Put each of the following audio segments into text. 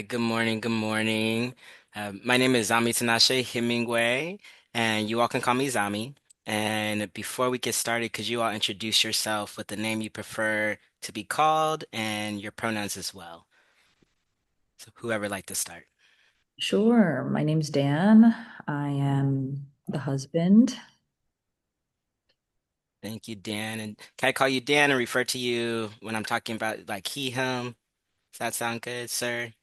Good morning. Good morning. My name is Zami Tinashe Hemingway, and you all can call me Zami. And before we get started, could you all introduce yourself with the name you prefer to be called and your pronouns as well? So whoever like to start. Sure. My name's Dan. I am the husband. Thank you, Dan. And can I call you Dan and refer to you when I'm talking about like he, him? Does that sound good, sir?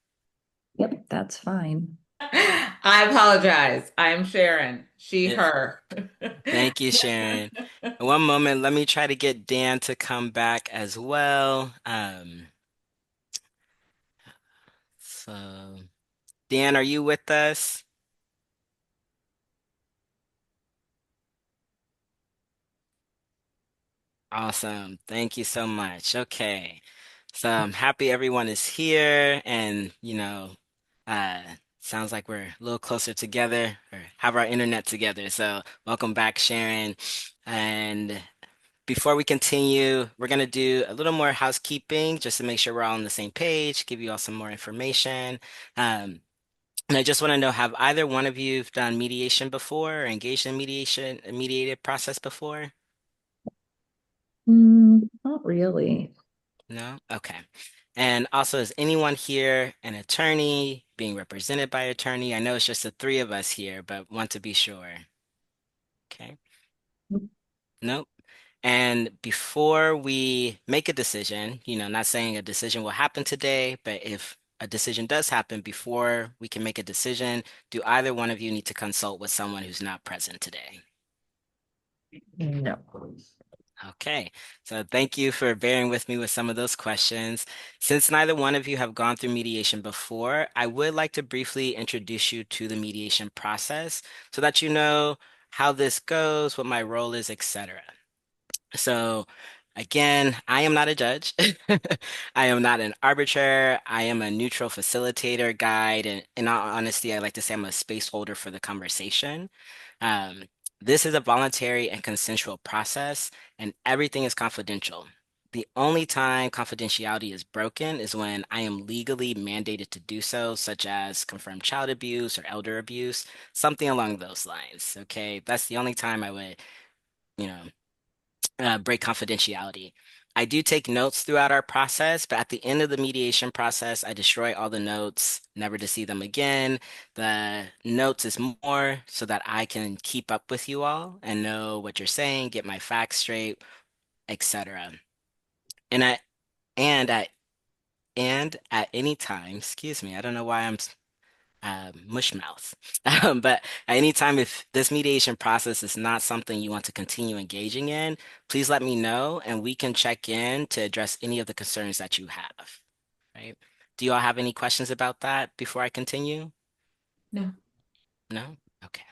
Yep, that's fine. I apologize. I'm Sharon. She, Yeah. her. Thank you, Sharon. One moment, let me try to get Dan to come back as well. So Dan, are you with us? Awesome. Thank you so much. Okay. So I'm happy everyone is here and, uh, sounds like we're a little closer together or have our internet together. So welcome back, Sharon. And before we continue, we're going to do a little more housekeeping just to make sure we're all on the same page, give you all some more information. Um, and I just want to know, have either one of you done mediation before or engaged in a mediated process before? Not really. No? Okay. And also, is anyone here an attorney being represented by attorney? I know it's just the three of us here, but want to be sure. Okay. Nope. And before we make a decision, not saying a decision will happen today, but if a decision does happen before we can make a decision, do either one of you need to consult with someone who's not present today? No. Okay, so thank you for bearing with me with some of those questions. Since neither one of you have gone through mediation before, I would like to briefly introduce you to the mediation process so that you know how this goes, what my role is, etc. So, again, I am not a judge. I am not an arbiter. I am a neutral facilitator, guide, and in all honesty, I like to say I'm a space holder for the conversation. Um, this is a voluntary and consensual process, and everything is confidential. The only time confidentiality is broken is when I am legally mandated to do so, such as confirmed child abuse or elder abuse, something along those lines. Okay, that's the only time I would, you know, break confidentiality. I do take notes throughout our process, but at the end of the mediation process, I destroy all the notes, never to see them again. The notes is more so that I can keep up with you all and know what you're saying, get my facts straight, etc. And I and at and at any time, excuse me, I don't know why I'm mush mouth. But at any time, if this mediation process is not something you want to continue engaging in, please let me know and we can check in to address any of the concerns that you have, right? Do you all have any questions about that before I continue? No. No? Okay.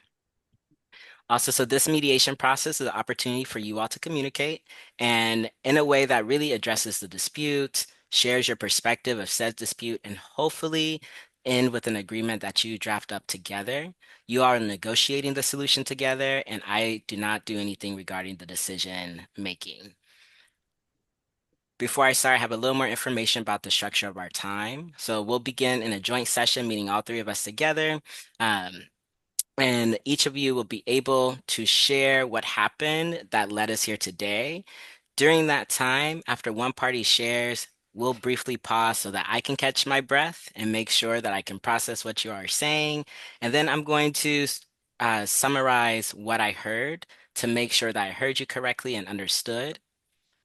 Also, so this mediation process is an opportunity for you all to communicate and in a way that really addresses the dispute, shares your perspective of said dispute, and hopefully end with an agreement that you draft up together. You are negotiating the solution together, and I do not do anything regarding the decision making. Before I start, I have a little more information about the structure of our time. So we'll begin in a joint session, meeting all three of us together. Um, and each of you will be able to share what happened that led us here today. During that time, after one party shares, we'll briefly pause so that I can catch my breath and make sure that I can process what you are saying. And then I'm going to summarize what I heard to make sure that I heard you correctly and understood.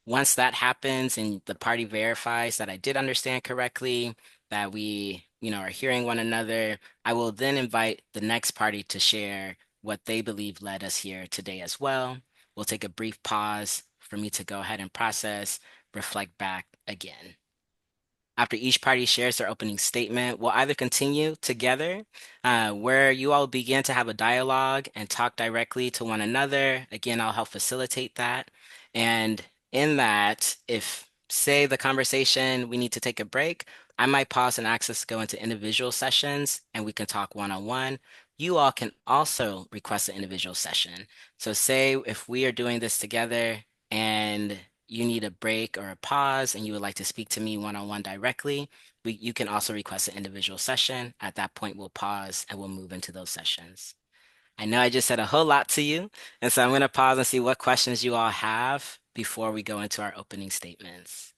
Once that happens and the party verifies that I did understand correctly, that we, are hearing one another, I will then invite the next party to share what they believe led us here today as well. We'll take a brief pause for me to go ahead and process, reflect back again. After each party shares their opening statement, we'll either continue together, where you all begin to have a dialogue and talk directly to one another. Again, I'll help facilitate that. And in that, if, say, the conversation, we need to take a break, I might pause and ask us to go into individual sessions and we can talk one-on-one. You all can also request an individual session. So, say if we are doing this together and you need a break or a pause and you would like to speak to me one-on-one directly, you can also request an individual session. At that point, we'll pause and we'll move into those sessions. I know I just said a whole lot to you, and so I'm going to pause and see what questions you all have before we go into our opening statements.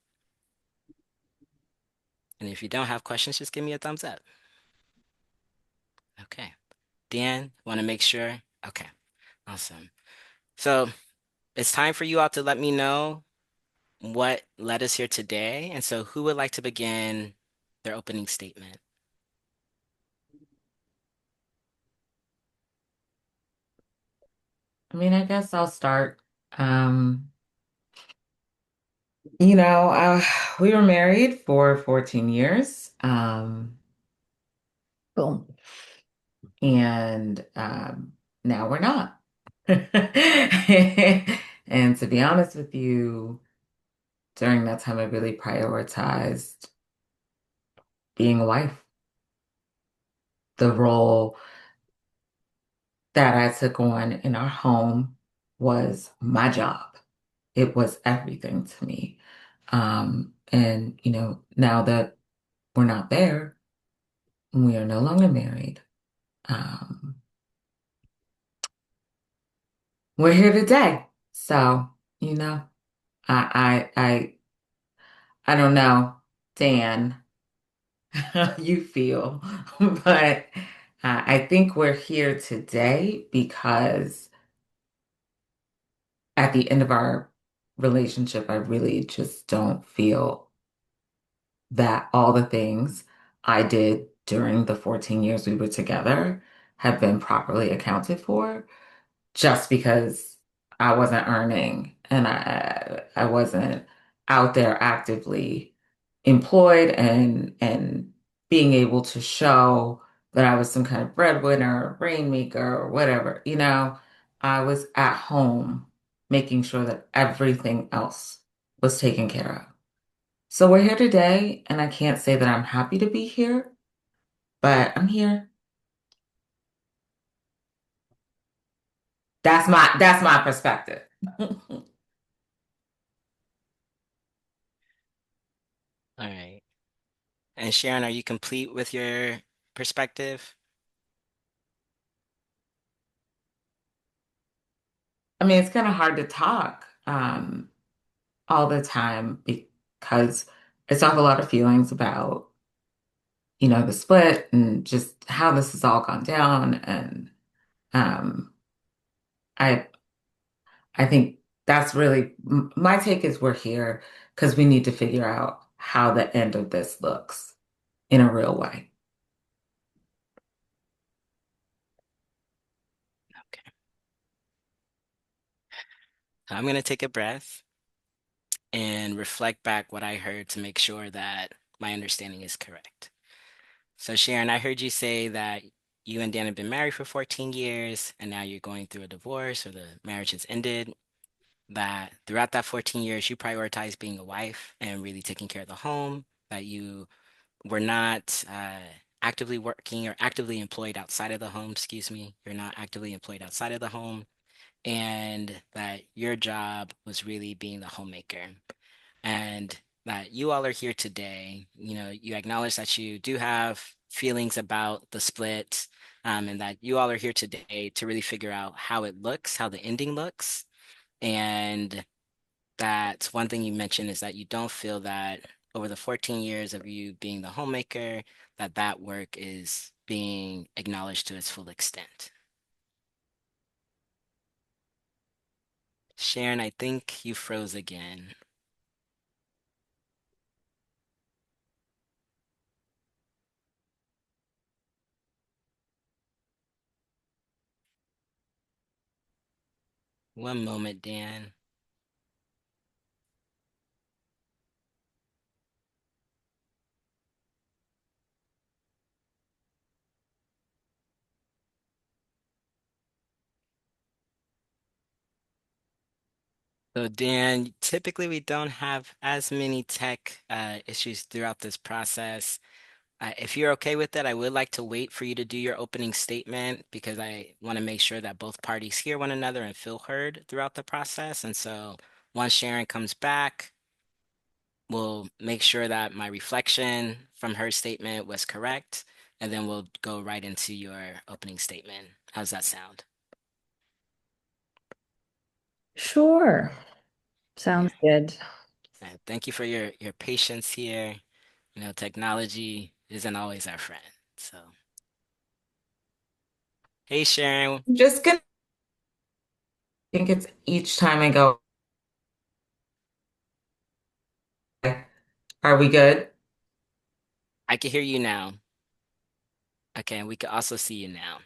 And if you don't have questions, just give me a thumbs up. Okay. Dan, want to make sure? Okay, awesome. So it's time for you all to let me know what led us here today. And so who would like to begin their opening statement? I mean, I guess I'll start. We were married for 14 years. Boom. And now we're not. And to be honest with you, during that time, I really prioritized being a wife. The role that I took on in our home was my job. It was everything to me. And, now that we're not there, we are no longer married. Um, we're here today. So, you know, I don't know, Dan, how you feel, but I think we're here today because at the end of our relationship, I really just don't feel that all the things I did during the 14 years we were together have been properly accounted for, just because I wasn't earning and I wasn't out there actively employed and being able to show that I was some kind of breadwinner or rainmaker or whatever. I was at home making sure that everything else was taken care of. So we're here today, and I can't say that I'm happy to be here, but I'm here. That's my perspective. All right. And Sharon, are you complete with your perspective? I mean, it's kind of hard to talk all the time because I still have a lot of feelings about, the split and just how this has all gone down. And um, I I think that's really my take is we're here because we need to figure out how the end of this looks in a real way. Okay. I'm going to take a breath and reflect back what I heard to make sure that my understanding is correct. So, Sharon, I heard you say that you and Dan have been married for 14 years and now you're going through a divorce or the marriage has ended. That throughout that 14 years, you prioritized being a wife and really taking care of the home, that you were not actively working or actively employed outside of the home, excuse me. You're not actively employed outside of the home, and that your job was really being the homemaker. And that you all are here today. You acknowledge that you do have feelings about the split, and that you all are here today to really figure out how it looks, how the ending looks. And that one thing you mentioned is that you don't feel that over the 14 years of you being the homemaker, that that work is being acknowledged to its full extent. Sharon, I think you froze again. One moment, Dan. So, Dan, typically we don't have as many tech issues throughout this process. If you're okay with that, I would like to wait for you to do your opening statement because I want to make sure that both parties hear one another and feel heard throughout the process. And so once Sharon comes back, we'll make sure that my reflection from her statement was correct, and then we'll go right into your opening statement. How's that sound? Sure. Yeah. Sounds good. Thank you for your patience here. Technology isn't always our friend. So, hey Sharon, Just gonna think it's each time I go, are we good? I can hear you now. Okay, and we can also see you now.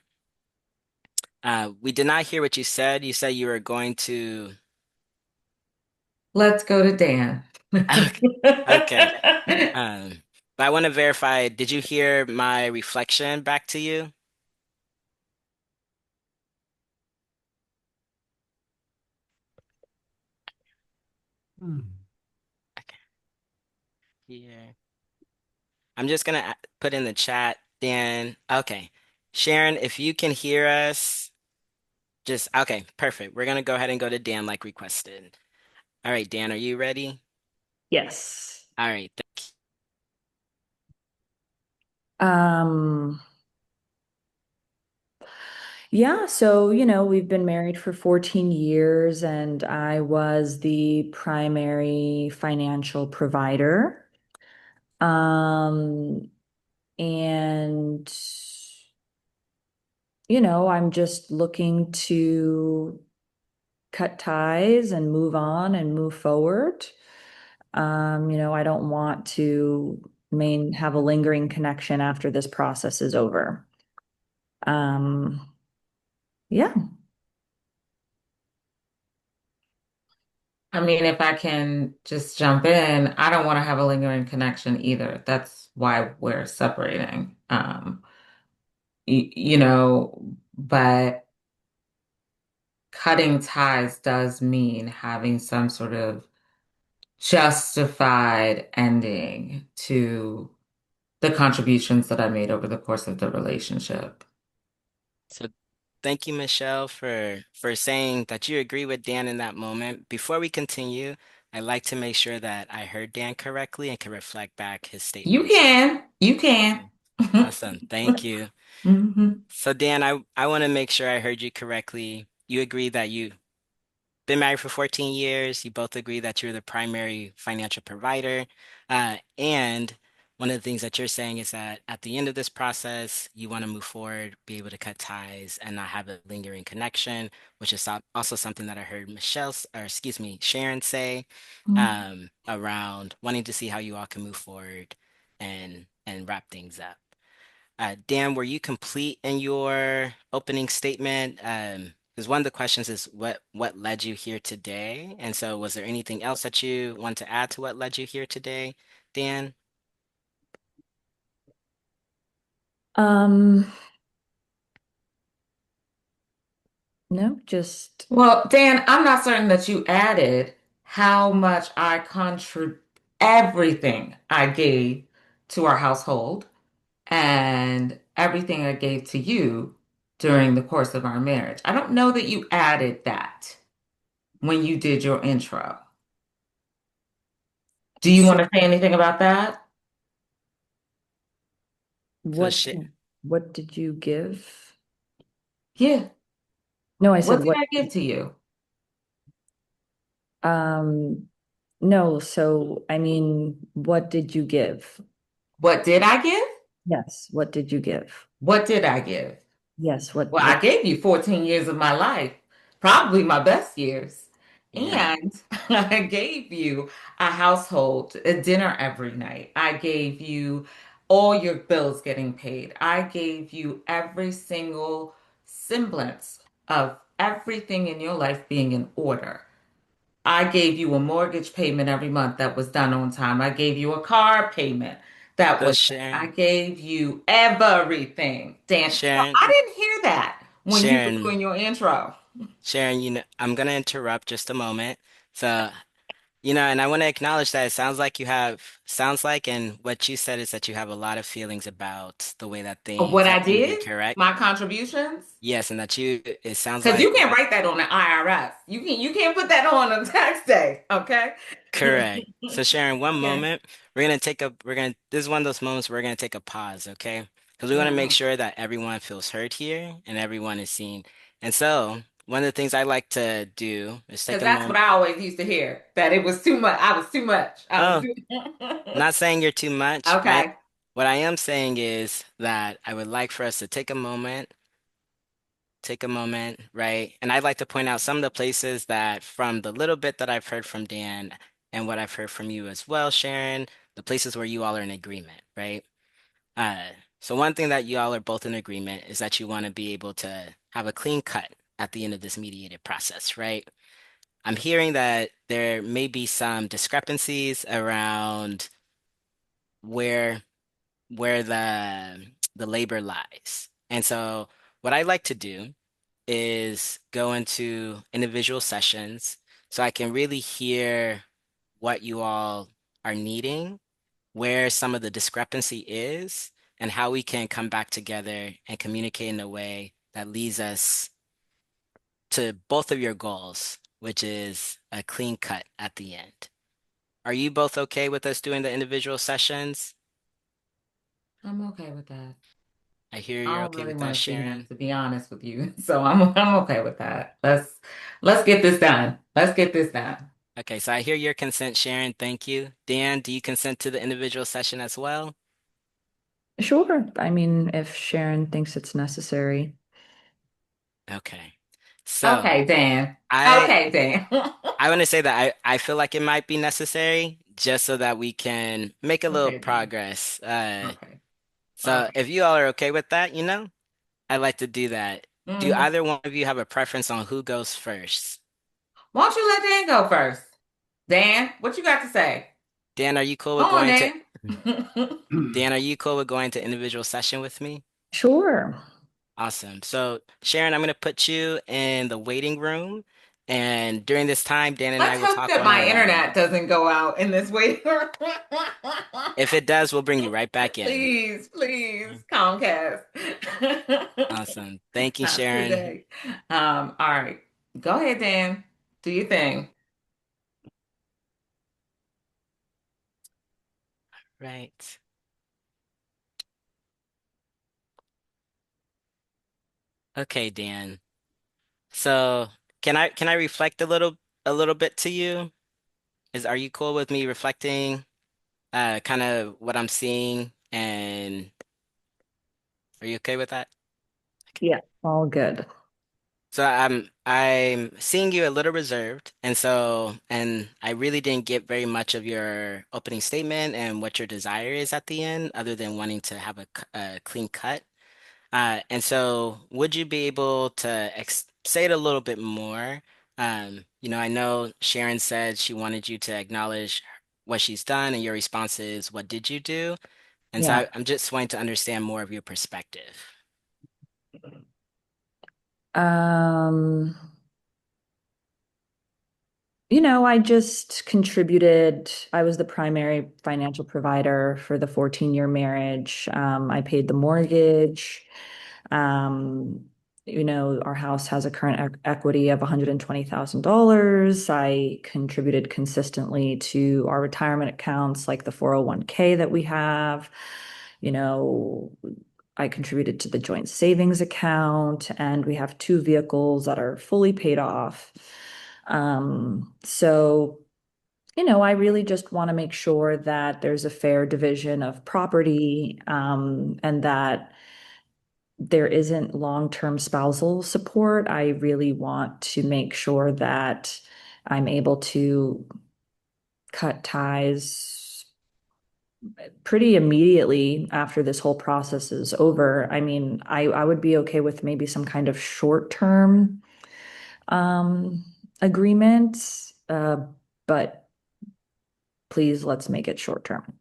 We did not hear what you said. You said you were going to. Let's go to Dan. Okay. Okay. Um, but I want to verify, did you hear my reflection back to you? Okay. Here. I'm just gonna put in the chat, Dan. Okay. Sharon, if you can hear us, just okay, perfect. We're gonna go ahead and go to Dan like requested. All right, Dan, are you ready? Yes. All right, thank Um, yeah, so, we've been married for 14 years and I was the primary financial provider. Um, and, I'm just looking to cut ties and move on and move forward. I don't want to have a lingering connection after this process is over. Um, yeah. I mean, if I can just jump in, I don't want to have a lingering connection either. That's why we're separating. But cutting ties does mean having some sort of justified ending to the contributions that I made over the course of the relationship. So thank you, Michelle, for saying that you agree with Dan in that moment. Before we continue, I'd like to make sure that I heard Dan correctly and can reflect back his You statement. So, can, you can. okay. Awesome. Thank you. Mhm. So Dan, I want to make sure I heard you correctly. You agree that you been married for 14 years. You both agree that you're the primary financial provider. And one of the things that you're saying is that at the end of this process, you want to move forward, be able to cut ties, and not have a lingering connection, which is also something that I heard or excuse me, Sharon say, around wanting to see how you all can move forward and wrap things up. Dan, were you complete in your opening statement? Because one of the questions is what led you here today? And so was there anything else that you want to add to what led you here today, Dan? Um, no, just Well, Dan, I'm not certain that you added how much I contribute everything I gave to our household and everything I gave to you during the course of our marriage. I don't know that you added that when you did your intro. Do you So, want to say anything about that? so what sh what did you give? Yeah. No, I What said did what I give to you? um no, so I mean, what did you give? What did I give? Yes, what did you give? What did I give? Yes, what Well, I what gave you 14 years of my life, probably my best years. yeah. And I gave you a household, a dinner every night. I gave you all your bills getting paid. I gave you every single semblance of everything in your life being in order. I gave you a mortgage payment every month that was done on time. I gave you a car payment that So was done. I Sharon, gave you everything, Dan. So I Sharon, didn't hear that when you were Sharon, doing your intro. Sharon, I'm gonna interrupt just a moment. So And I want to acknowledge that it sounds like, and what you said is that you have a lot of feelings about the way that What things are I going to be did, correct. my contributions. Yes, and that it sounds Because you like can't write that on the IRS. You can't put that on a tax day, okay? correct. So Sharon, one Okay. moment, this is one of those moments we're gonna take a pause, okay? Because we want to make Mm. sure that everyone feels heard here and everyone is seen. And so, one of the things I like to do is take Because a that's what moment. I always used to hear, that it was too much. I was too much. I was Oh, too not saying you're too much. Okay. What I am saying is that I would like for us to take a moment, right? And I'd like to point out some of the places that, from the little bit that I've heard from Dan and what I've heard from you as well, Sharon, the places where you all are in agreement, right? Uh, so one thing that you all are both in agreement is that you want to be able to have a clean cut at the end of this mediated process, right? I'm hearing that there may be some discrepancies around where the labor lies. And so what I like to do is go into individual sessions so I can really hear what you all are needing, where some of the discrepancy is, and how we can come back together and communicate in a way that leads us to both of your goals, which is a clean cut at the end. Are you both okay with us doing the individual sessions? I'm okay with that. I hear I you're don't okay really with that, want to see him, Sharon. to be honest with you. So I'm okay with that. Let's get this done. Let's get this done. Okay, so I hear your consent, Sharon. Thank you. Dan, do you consent to the individual session as well? Sure. I mean, if Sharon thinks it's necessary. Okay. So Okay, Dan. I Okay, Dan. I want to say that I feel like it might be necessary just so that we can make a little Okay, Dan. progress. Okay. So Okay. if you all are okay with that, I'd like to do that. Do Hmm. either one of you have a preference on who goes first? Why don't you let Dan go first? Dan, what you got to say? Dan, are you cool Go with on, going to Dan. Dan, are you cool with going to individual session with me? Sure. Awesome. So, Sharon, I'm going to put you in the waiting room. And during this time, Dan and I Let's will hope talk that one my on one. internet doesn't go out in this way. If it does, we'll bring you right back in. Please, please, Comcast. Awesome. Thank you, Not Sharon. today. All right. Go ahead, Dan. Do your thing. Right. Okay, Dan. So, can I reflect a little bit to you? Are you cool with me reflecting kind of what I'm seeing, and are you okay with that? Yeah, all good. So I'm seeing you a little reserved, and I really didn't get very much of your opening statement and what your desire is at the end, other than wanting to have a clean cut. And so would you be able to ex say it a little bit more? I know Sharon said she wanted you to acknowledge what she's done, and your response is, "What did you do?" And so Yeah. I'm just wanting to understand more of your perspective. Um, I just contributed. I was the primary financial provider for the 14-year marriage. I paid the mortgage. Um, our house has a current equity of $120,000. I contributed consistently to our retirement accounts, like the 401k that we have. You know, I contributed to the joint savings account, and we have two vehicles that are fully paid off. So, I really just want to make sure that there's a fair division of property, and that there isn't long-term spousal support. I really want to make sure that I'm able to cut ties pretty immediately after this whole process is over. I mean, I would be okay with maybe some kind of short-term um, agreement, but please let's make it short-term.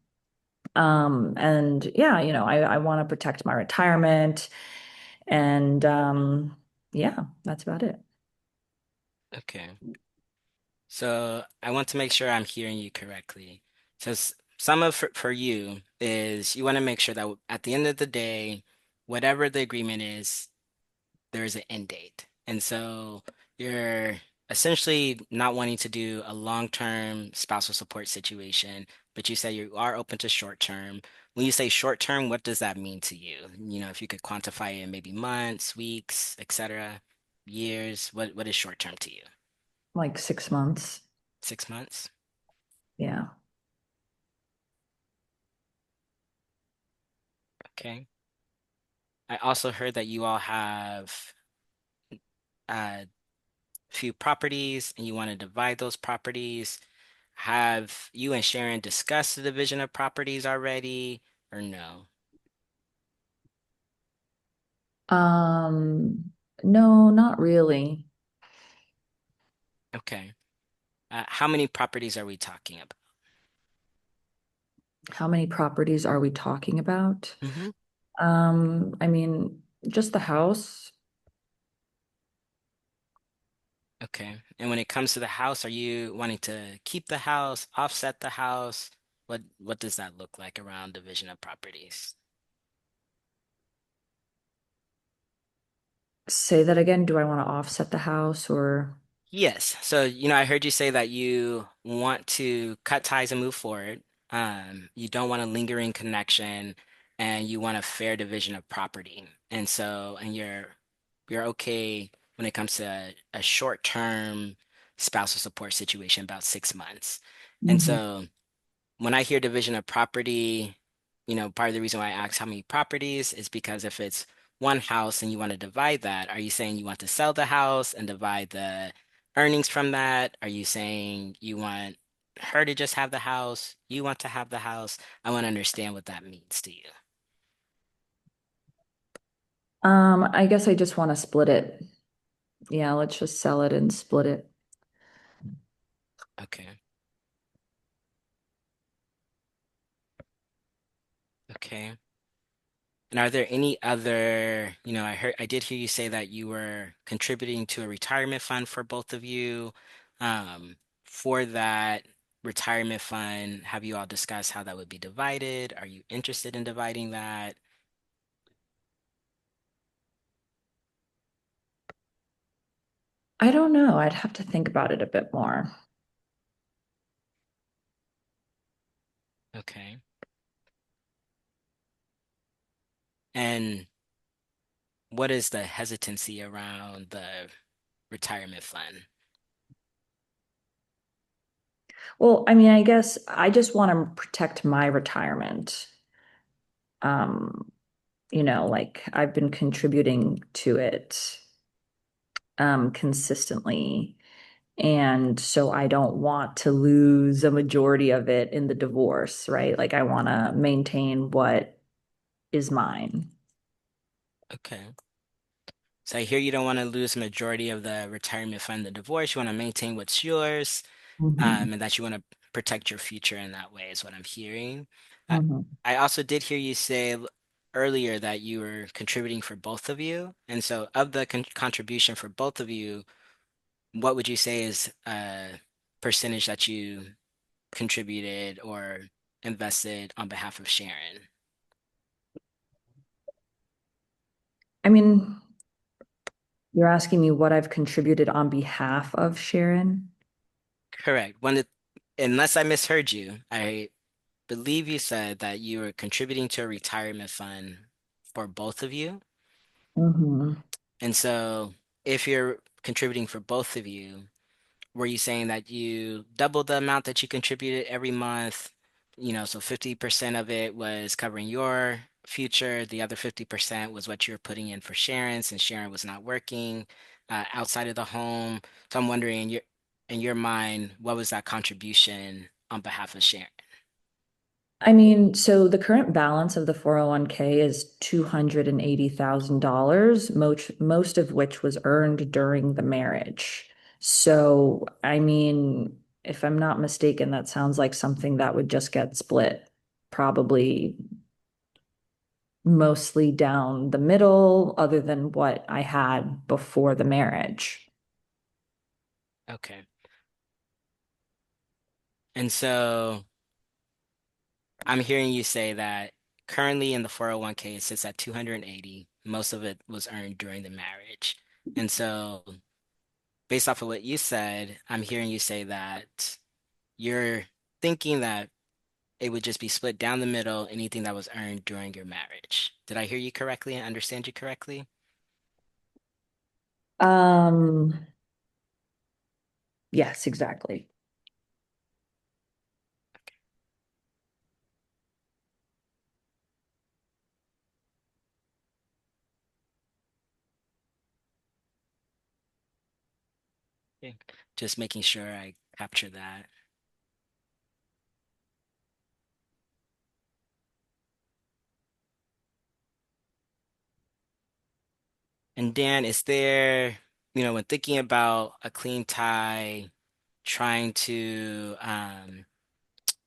And yeah, I want to protect my retirement, and yeah, that's about it. Okay. So I want to make sure I'm hearing you correctly. So some of for you is you want to make sure that at the end of the day, whatever the agreement is, there is an end date. And so you're essentially not wanting to do a long-term spousal support situation, but you say you are open to short-term. When you say short-term, what does that mean to you? If you could quantify it in maybe months, weeks, etc., years, what is short-term to you? Like 6 months. 6 months? Yeah. Okay. I also heard that you all have a few properties and you want to divide those properties. Have you and Sharon discussed the division of properties already or no? Um, no, not really. Okay. How many properties are we talking about? How many properties are we talking about? Hmm. I mean, just the house. Okay. And when it comes to the house, are you wanting to keep the house, offset the house? What does that look like around division of properties? Say that again. Do I want to offset the house or? Yes. So, I heard you say that you want to cut ties and move forward. You don't want a lingering connection and you want a fair division of property. And you're okay when it comes to a short-term spousal support situation, about 6 months. And Mhm. so when I hear division of property, part of the reason why I ask how many properties is because if it's one house and you want to divide that, are you saying you want to sell the house and divide the earnings from that? Are you saying you want her to just have the house? You want to have the house? I want to understand what that means to you. I guess I just want to split it. Yeah, let's just sell it and split it. Okay. Okay. And are there any other, I did hear you say that you were contributing to a retirement fund for both of you. For that retirement fund, have you all discussed how that would be divided? Are you interested in dividing that? I don't know. I'd have to think about it a bit more. Okay. And what is the hesitancy around the retirement fund? Well, I mean, I guess I just want to protect my retirement. Um, like I've been contributing to it consistently. And so I don't want to lose a majority of it in the divorce, right? Like I want to maintain what is mine. Okay. So I hear you don't want to lose a majority of the retirement fund, the divorce. You want to maintain what's yours. Mhm. And that you want to protect your future in that way is what I'm hearing. I, Mhm. I also did hear you say earlier that you were contributing for both of you. And so, of the contribution for both of you, what would you say is a percentage that you contributed or invested on behalf of Sharon? I mean, you're asking me what I've contributed on behalf of Sharon? Correct. Unless I misheard you, I believe you said that you were contributing to a retirement fund for both of you. Hmm. And so, if you're contributing for both of you, were you saying that you doubled the amount that you contributed every month? So 50% of it was covering your future, the other 50% was what you were putting in for Sharon since Sharon was not working outside of the home. So I'm wondering in your mind, what was that contribution on behalf of Sharon? I mean, so the current balance of the 401k is $280,000, most of which was earned during the marriage. So, I mean, if I'm not mistaken, that sounds like something that would just get split, probably mostly down the middle, other than what I had before the marriage. Okay. And so I'm hearing you say that currently in the 401k it sits at 280. Most of it was earned during the marriage. And so based off of what you said, I'm hearing you say that you're thinking that it would just be split down the middle, anything that was earned during your marriage. Did I hear you correctly and understand you correctly? Um, yes, exactly. Okay. Just making sure I capture that. And Dan, is there, when thinking about a clean tie, trying to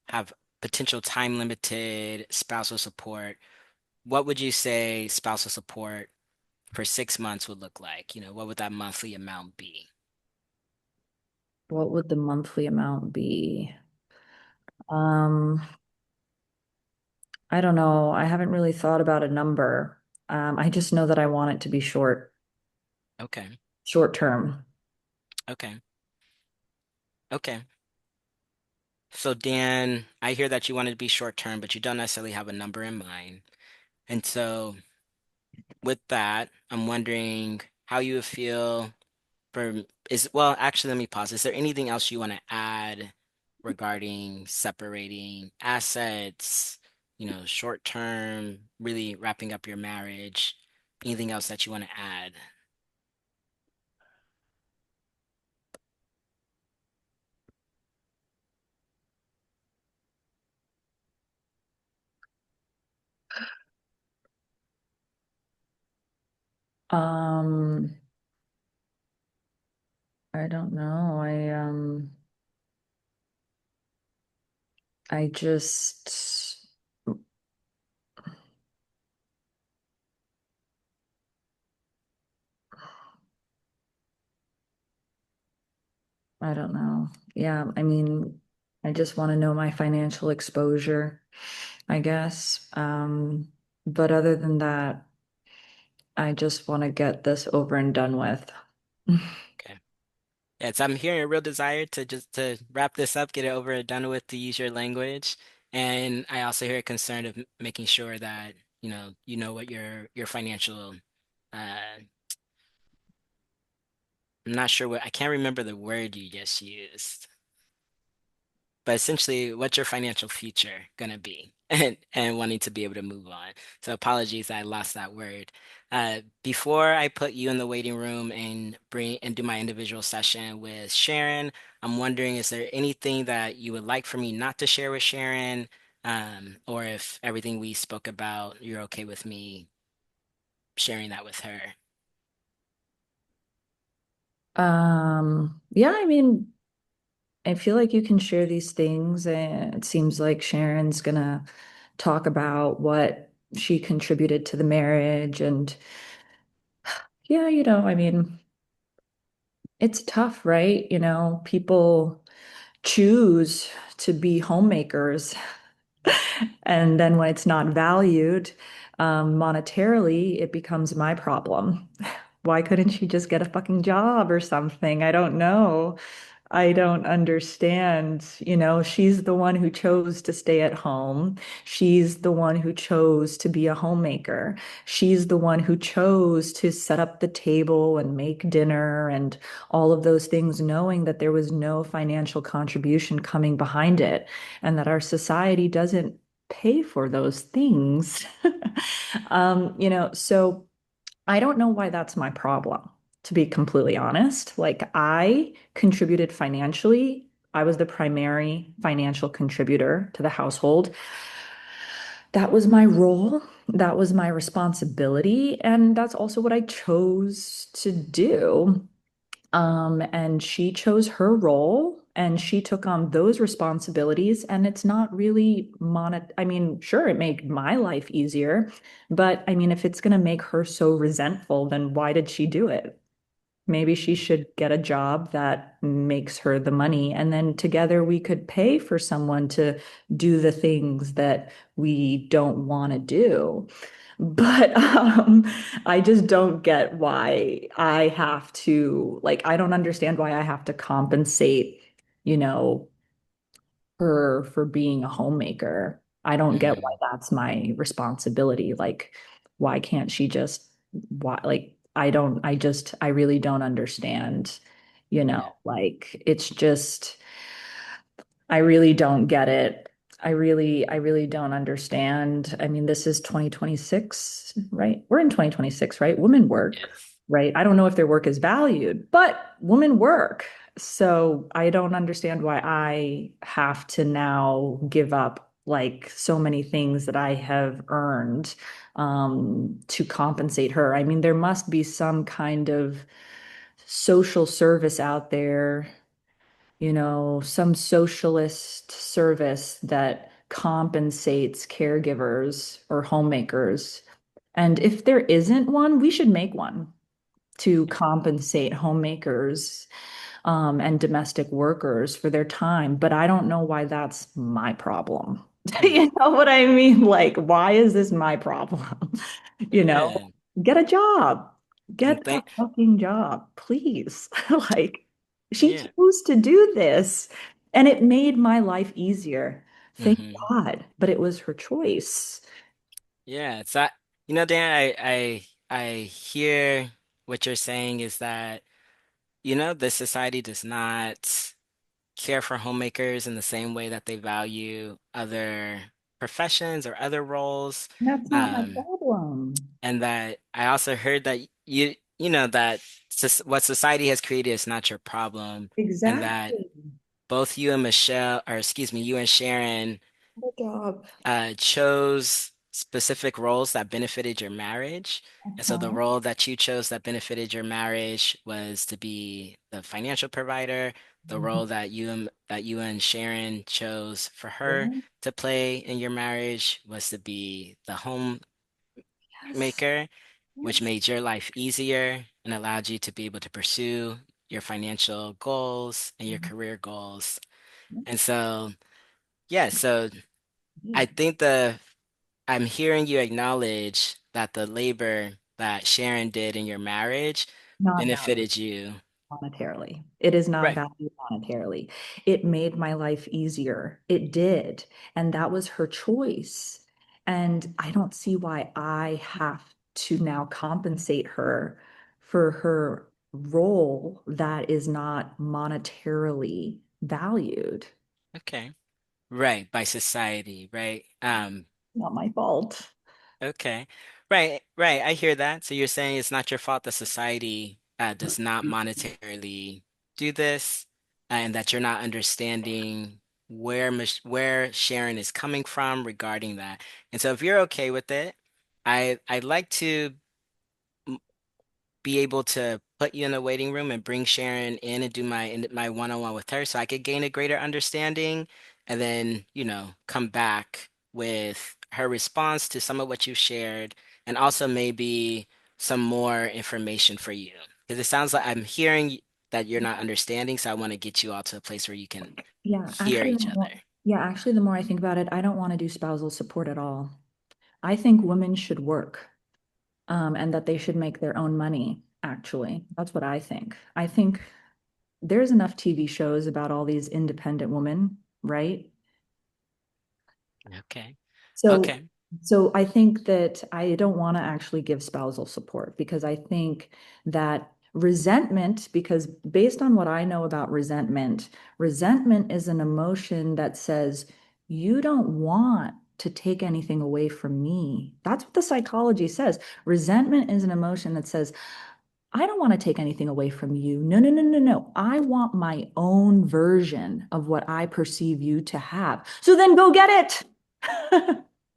have potential time limited spousal support, what would you say spousal support for 6 months would look like? What would that monthly amount be? What would the monthly amount be? Um, I don't know. I haven't really thought about a number. I just know that I want it to be Okay. short term. Okay. Okay. So Dan, I hear that you want it to be short term, but you don't necessarily have a number in mind. And so with that, I'm wondering how you would feel well, actually, let me pause. Is there anything else you want to add regarding separating assets, short term, really wrapping up your marriage? Anything else that you want to add? Um, I don't know. I just I don't know. Yeah, I mean, I just want to know my financial exposure, I guess. But other than that, I just want to get this over and done with. Okay. Yes, I'm hearing a real desire to just to wrap this up, get it over and done with, to use your language. And I also hear a concern of making sure that, you know what your financial I'm not sure I can't remember the word you just used. But essentially, what's your financial future gonna be? And wanting to be able to move on. So apologies, I lost that word. Before I put you in the waiting room and do my individual session with Sharon, I'm wondering, is there anything that you would like for me not to share with Sharon? Or if everything we spoke about, you're okay with me sharing that with her? Yeah, I mean, I feel like you can share these things, and it seems like Sharon's gonna talk about what she contributed to the marriage. And yeah, I mean, it's tough, right? People choose to be homemakers. And then when it's not valued, monetarily, it becomes my problem. Why couldn't she just get a fucking job or something? I don't know. I don't understand. She's the one who chose to stay at home. She's the one who chose to be a homemaker. She's the one who chose to set up the table and make dinner and all of those things, knowing that there was no financial contribution coming behind it and that our society doesn't pay for those things. So I don't know why that's my problem, to be completely honest. Like, I contributed financially. I was the primary financial contributor to the household. That was my role. That was my responsibility. And that's also what I chose to do. And she chose her role and she took on those responsibilities. And it's not really I mean, sure, it made my life easier, but I mean, if it's going to make her so resentful, then why did she do it? Maybe she should get a job that makes her the money, and then together we could pay for someone to do the things that we don't want to do. But I just don't get why I have to, like, I don't understand why I have to compensate, you know, for being a homemaker. I don't get why Hmm. that's my responsibility. Like, why can't she just, why, like, I really don't understand, Yeah. like, it's just, I really don't get it. I really don't understand. I mean, this is 2026, right? We're in 2026, right? Women work, Yes. right? I don't know if their work is valued, but women work. So I don't understand why I have to now give up like so many things that I have earned to compensate her. I mean, there must be some kind of social service out there, some socialist service that compensates caregivers or homemakers. And if there isn't one, we should make one to compensate homemakers and domestic workers for their time. But I don't know why that's my problem. Hmm. You know what I mean? Like, why is this my problem? You know, Yeah. get a job, And get a thank, fucking job, please. Like, she yeah. chose to do this and it made my life easier. Thank Hmm. God. But it was her choice. Yeah. It's that, Dan, I hear what you're saying is that, this society does not care for homemakers in the same way that they value other professions or other roles. That's not my Um, problem. and that I also heard that that what society has created is not your problem, and that Exactly. both you and Michelle, or excuse me, you and Sharon Good job. chose specific roles that benefited your marriage. And so the Uh-huh. role that you chose that benefited your marriage was to be the financial provider. The role that you and Sharon chose for her Yeah. to play in your marriage was to be the Yes. homemaker, which Yes. made your life easier and allowed you to be able to pursue your financial goals and your career goals. And so, yeah, so I Yeah. think I'm hearing you acknowledge that the labor that Sharon did in your marriage Not valued benefited you. monetarily. It is not Right. valued monetarily. It made my life easier. It did. And that was her choice. And I don't see why I have to now compensate her for her role that is not monetarily valued. Okay. Right. By society, right? Not my fault. Okay. Right, right. I hear that. So you're saying it's not your fault that society does not monetarily do this, and that you're not understanding where Sharon is coming from regarding that. And so if you're okay with it, I'd like to be able to put you in the waiting room and bring Sharon in and do my one-on-one with her so I could gain a greater understanding and then, come back with her response to some of what you shared and also maybe some more information for you. Because it sounds like I'm hearing that you're not understanding, so I want to get you all to a place where you can Yeah, hear actually, each other. the more I think about it, I don't want to do spousal support at all. I think women should work, and that they should make their own money, actually. That's what I think. I think there's enough TV shows about all these independent women, right? Okay. So, Okay. so I think that I don't want to actually give spousal support because I think that resentment, because based on what I know about resentment, resentment is an emotion that says, you don't want to take anything away from me. That's what the psychology says. Resentment is an emotion that says, I don't want to take anything away from you. No, no, no, no, no. I want my own version of what I perceive you to have. So then go get it.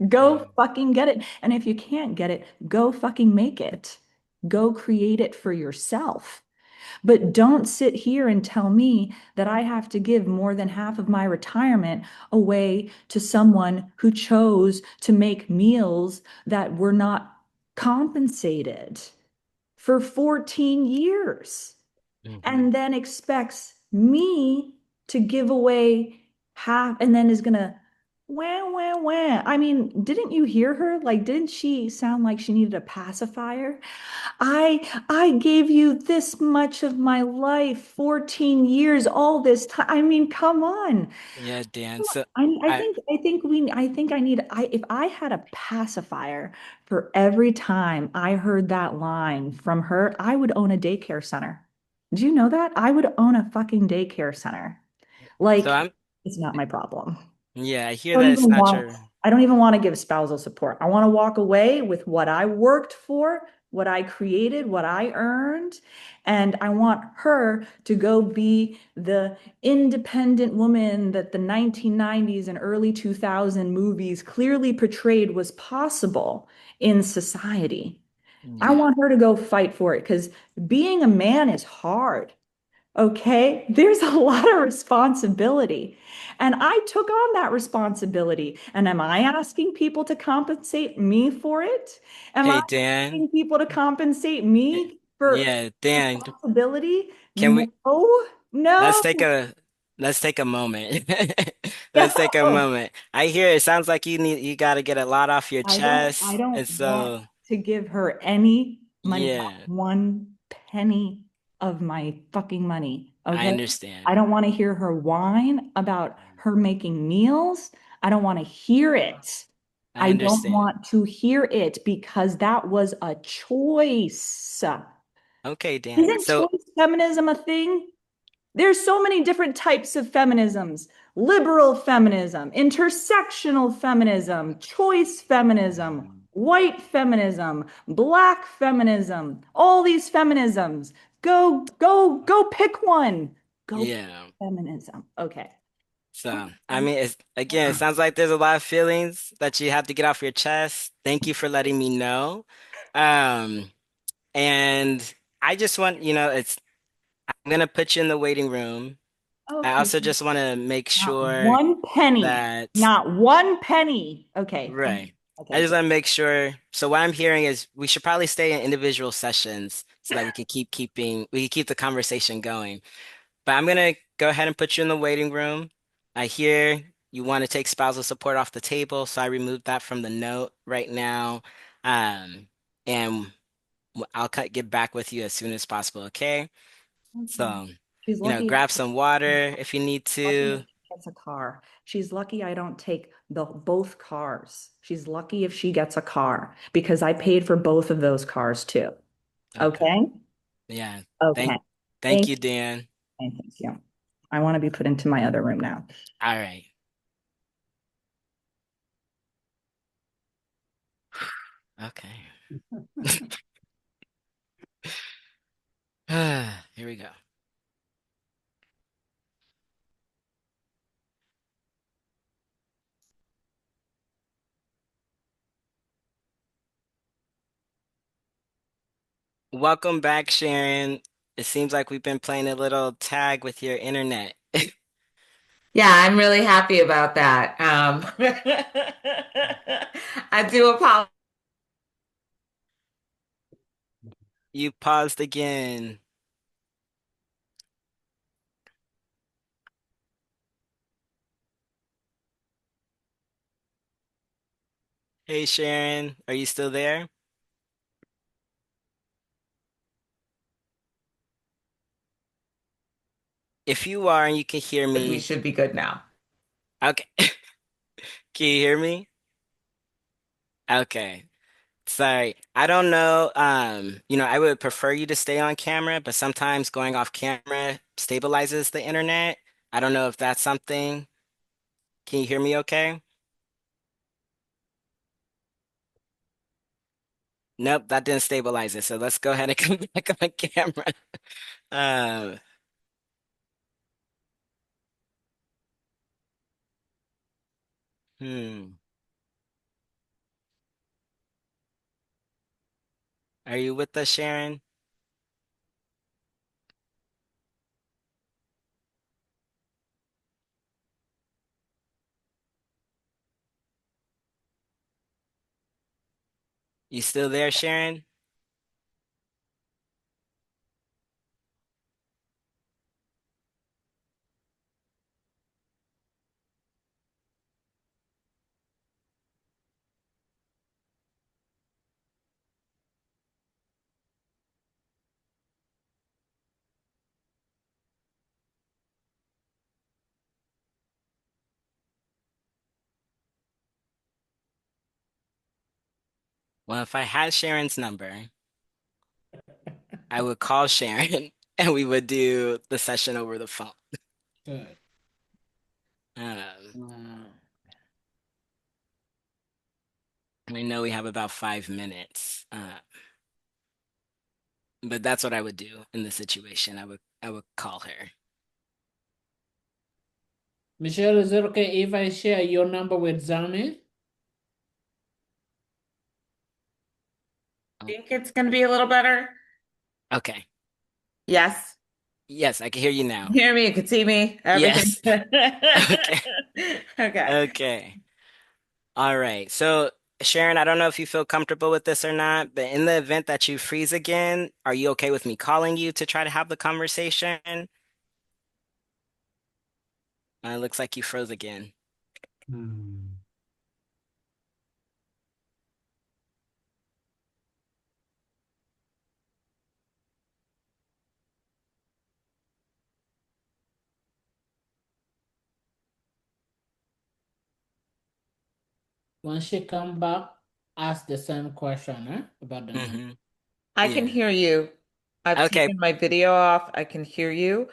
Go Mm, fucking get it. And if you can't get it, go fucking make it. Go create it for yourself. But don't sit here and tell me that I have to give more than half of my retirement away to someone who chose to make meals that were not compensated for 14 years. Hmm. and then expects me to give away half and then is gonna wah wah wah. I mean, didn't you hear her? Like, didn't she sound like she needed a pacifier? I gave you this much of my life, 14 years, all this time. I mean, come on. Yeah, Dan. So I I think I think I need I if I had a pacifier for every time I heard that line from her, I would own a daycare center. Do you know that? I would own a fucking daycare center. so Like, I'm it's not my problem. yeah, I hear that it's not your I don't even want to give spousal support. I want to walk away with what I worked for, what I created, what I earned, and I want her to go be the independent woman that the 1990s and early 2000 movies clearly portrayed was possible in society. I yeah. want her to go fight for it because being a man is hard. Okay, there's a lot of responsibility. And I took on that responsibility. And am I asking people to compensate me for it? Am I Hey Dan. asking people to compensate me for Yeah, Dan, responsibility? can we No, let's no, take a moment. Let's take a no. moment. I hear it sounds like you got to get a lot off your I chest. don't And want so, to give her any money, not yeah, one penny of my fucking money. I Okay. I understand. don't want to hear her whine about her making meals. I don't want to hear it. I I don't understand. want to hear it because that was a choice. Okay, Dan. Isn't So, choice feminism a thing? There's so many different types of feminisms. Liberal feminism, intersectional feminism, choice feminism, white feminism, black feminism, all these feminisms. Go pick one. Go pick yeah. feminism. Okay. So, I mean, it sounds like there's a lot of feelings that you have to get off your chest. Thank you for letting me know. Um, and I just want, I'm gonna put you in the waiting room. I Okay. also just want to make Not sure one penny. that, Not one penny. Okay. right. I Okay. just want to make sure. So what I'm hearing is we should probably stay in individual sessions so that we can keep the conversation going. But I'm gonna go ahead and put you in the waiting room. I hear you want to take spousal support off the table, so I removed that from the note right now. And get back with you as soon as possible, okay? Okay. So, She's lucky. grab some water if you need Lucky if to. she gets a car. She's lucky I don't take the both cars. She's lucky if she gets a car because I paid for both of those cars too. Okay. Okay. Yeah. Okay. Thank thank Thank you, Dan. thank you. I want to be put into my other room now. All right. Okay. Here we go. Welcome back, Sharon. It seems like we've been playing a little tag with your internet. Yeah, I'm really happy about that. I do apologize. You paused again. Hey, Sharon, are you still there? If you are and you can hear We me, should be good now. okay. Can you hear me? Okay. Sorry. I don't know. I would prefer you to stay on camera, but sometimes going off camera stabilizes the internet. I don't know if that's something. Can you hear me okay? Nope, that didn't stabilize it. So let's go ahead and come back on camera. Um, hmm. Are you with us, Sharon? You still there, Sharon? Well, if I had Sharon's number, I would call Sharon and we would do the session over the phone. Good. Um, Uh, I know we have about 5 minutes, but that's what I would do in this situation. I would call her. Michelle, is it okay if I share your number with Zami? Oh, Think it's going to be a little better? okay. Yes. Yes, I can hear you now. Hear me, you can see me, everything. Yes. Okay. Okay. Okay. All right. So, Sharon, I don't know if you feel comfortable with this or not, but in the event that you freeze again, are you okay with me calling you to try to have the conversation? It looks like you froze again. Hmm. When she come back, ask the same question, about the number. Hmm. I can Yeah. hear you. I've Okay. taken my video off. I can hear you.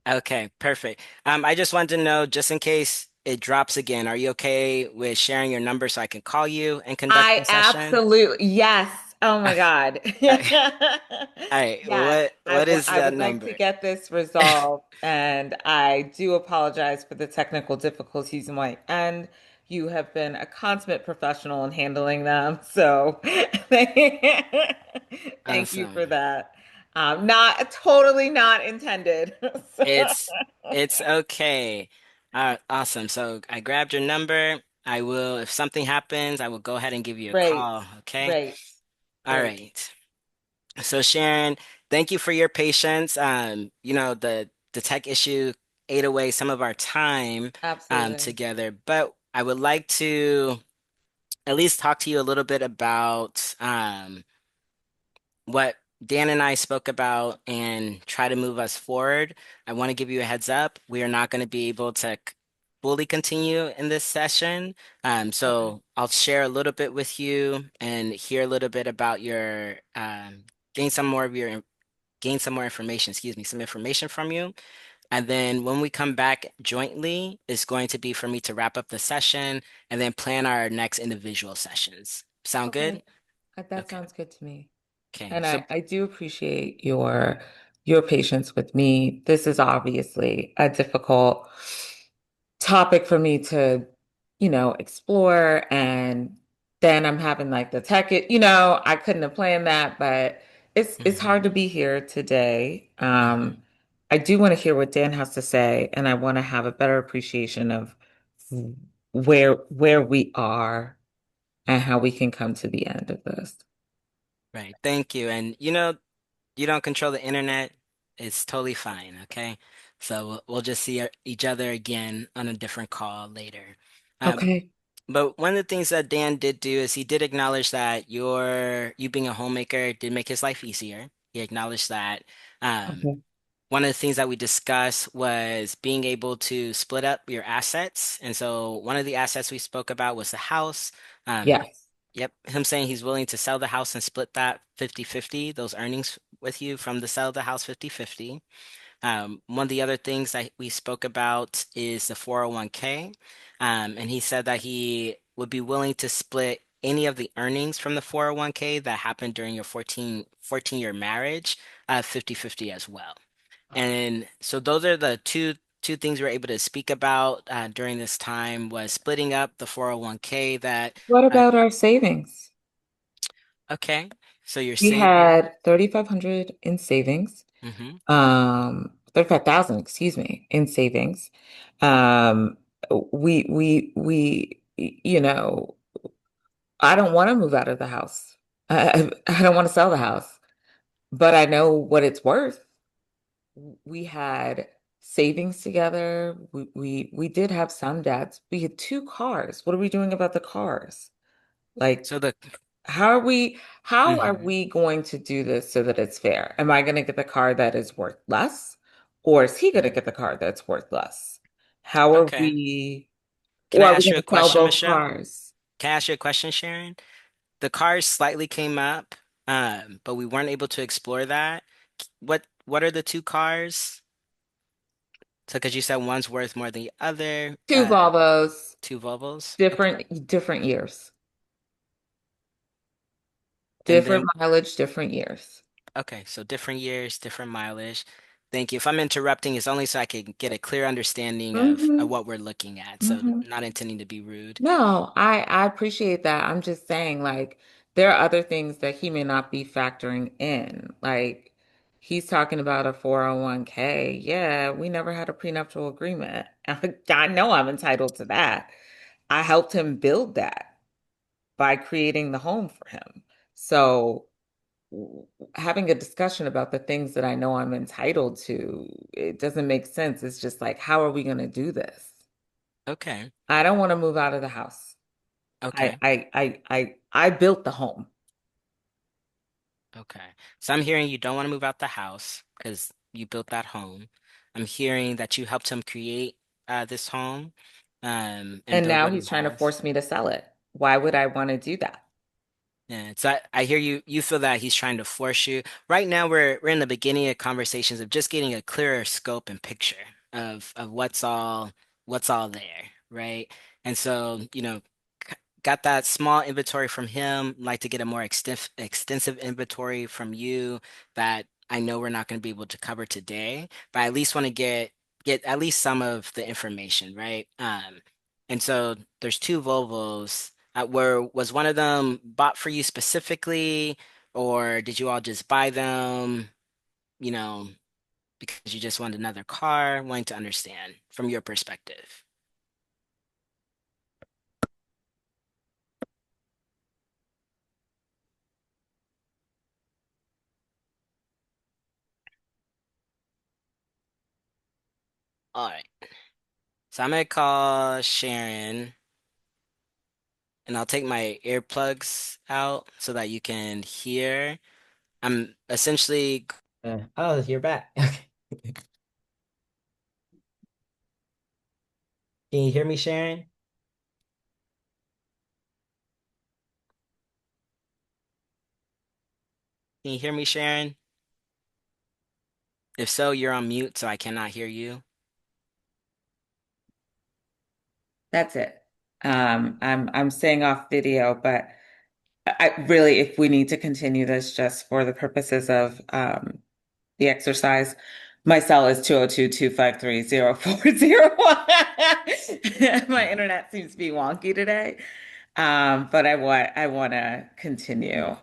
Okay. Perfect. I just wanted to know, just in case it drops again, are you okay with sharing your number so I can call you and conduct I the session? absolutely, yes. Oh my God. All right. Yes, What is I that would like to number? get this resolved, and I do apologize for the technical difficulties in my end. You have been a consummate professional in handling them, so thank you for Awesome. that. Not totally not intended. It's it's okay. Awesome. So I grabbed your number. I will, if something happens, I will go ahead and give you a Great, call. Okay. great, All great. right. So Sharon, thank you for your patience. The tech issue ate away some of our time Absolutely. together, but I would like to at least talk to you a little bit about what Dan and I spoke about and try to move us forward. I want to give you a heads up. We are not going to be able to fully continue in this session. Okay. So I'll share a little bit with you and hear a little bit about your gain some more of your gain some more information, excuse me, some information from you. And then when we come back jointly, it's going to be for me to wrap up the session and then plan our next individual sessions. Sound good? Okay. That Okay. sounds good to me. Okay. And So I do appreciate your patience with me. This is obviously a difficult topic for me to, explore. And then I'm having like the tech, I couldn't have planned that, but it's hard mhm, to be here today. mhm. I do want to hear what Dan has to say, and I want to have a better appreciation of where we are and how we can come to the end of this. Right. Thank you. And you don't control the internet. It's totally fine. Okay. So we'll just see each other again on a different call later. Um, Okay. but one of the things that Dan did do is he did acknowledge that you being a homemaker did make his life easier. He acknowledged that. Um, Okay. One of the things that we discussed was being able to split up your assets. And so one of the assets we spoke about was the house. Um, Yes. yep, him saying he's willing to sell the house and split that 50-50, those earnings with you from the sale of the house 50-50. One of the other things that we spoke about is the 401k. And he said that he would be willing to split any of the earnings from the 401k that happened during your 14-year marriage, 50-50 as well. And so those are the two things we were able to speak about during this time was splitting up the 401k that What uh, about our savings? okay, so you're We saving. had 3,500 in savings, Hmm. 35,000, excuse me, in savings. Um, we, I don't want to move out of the house. I don't want to sell the house, but I know what it's worth. We had savings together. We did have some debts. We had two cars. What are we doing about the cars? Like, So the how are mhm. we going to do this so that it's fair? Am I going to get the car that is worth less? Or is he going to Mhm. get the car that's worth less? How are Okay. we, Can or I are we ask going you a to sell question, both Michelle? cars? Can I ask you a question, Sharon? the cars slightly came up, but we weren't able to explore that. What are the two cars? So, because you said one's worth more than the other, Two Volvos, two Volvos. Okay. different years, And different then, mileage, different years. okay, so different years, different mileage. Thank you. If I'm interrupting, it's only so I can get a clear understanding of Hmm. what we're looking at. So, Hmm. not intending to be rude. No, I appreciate that. I'm just saying, like, there are other things that he may not be factoring in. Like, he's talking about a 401k. Yeah, we never had a prenuptial agreement. I know I'm entitled to that. I helped him build that by creating the home for him. So, having a discussion about the things that I know I'm entitled to, it doesn't make sense. It's just like, how are we going to do this? Okay. I don't want to move out of the house. Okay. I built the home. Okay. So I'm hearing you don't want to move out the house because you built that home. I'm hearing that you helped him create this home and And build now what he he's trying to has. force me to sell it. Why would I want to do that? Yeah, so I hear you. You feel that he's trying to force you. Right now, we're in the beginning of conversations of just getting a clearer scope and picture of what's all there, right? And so, got that small inventory from him. Like to get a more extensive inventory from you that I know we're not going to be able to cover today, but I at least want to get at least some of the information, right? And so there's two Volvos. Was one of them bought for you specifically, or did you all just buy them, you know, because you just wanted another car? Wanting to understand from your perspective. All right. So I'm gonna call Sharon, and I'll take my earplugs out so that you can hear. I'm essentially. Oh, you're back. Okay. Can you hear me, Sharon? Can you hear me, Sharon? If so, you're on mute, so I cannot hear you. That's it. I'm staying off video, but I really, if we need to continue this just for the purposes of the exercise, my cell is 202-253-0401. My internet seems to be wonky today. But I want to continue.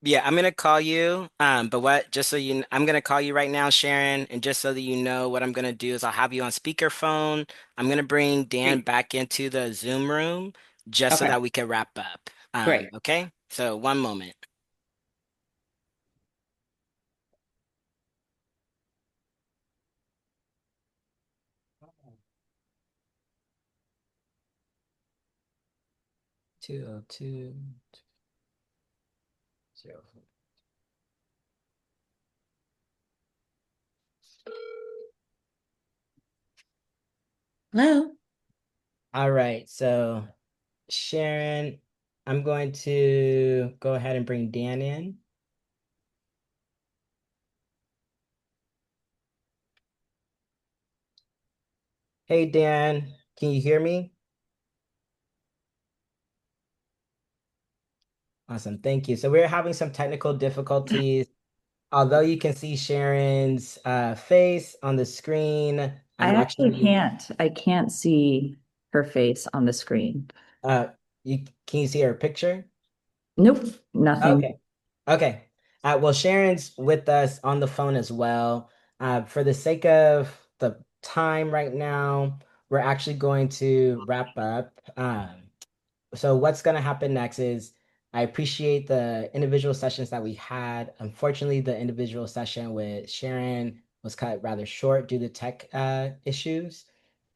Yeah, I'm gonna call you. But what, just so I'm gonna call you right now, Sharon, and just so that you know what I'm gonna do is I'll have you on speakerphone. I'm gonna bring Dan Great. back into the Zoom room just so Okay, that we can wrap up. great. Okay? So one moment. 202. Hello. All right, so Sharon, I'm going to go ahead and bring Dan in. Hey Dan, can you hear me? Awesome, thank you. So we're having some technical difficulties. Although you can see Sharon's face on the screen, I I'm actually actually can't. I can't see her face on the screen. uh can you see her picture? Nope, nothing. Okay. Okay. Well, Sharon's with us on the phone as well. For the sake of the time right now, we're actually going to wrap up. So what's going to happen next is I appreciate the individual sessions that we had. Unfortunately, the individual session with Sharon was cut rather short due to tech issues.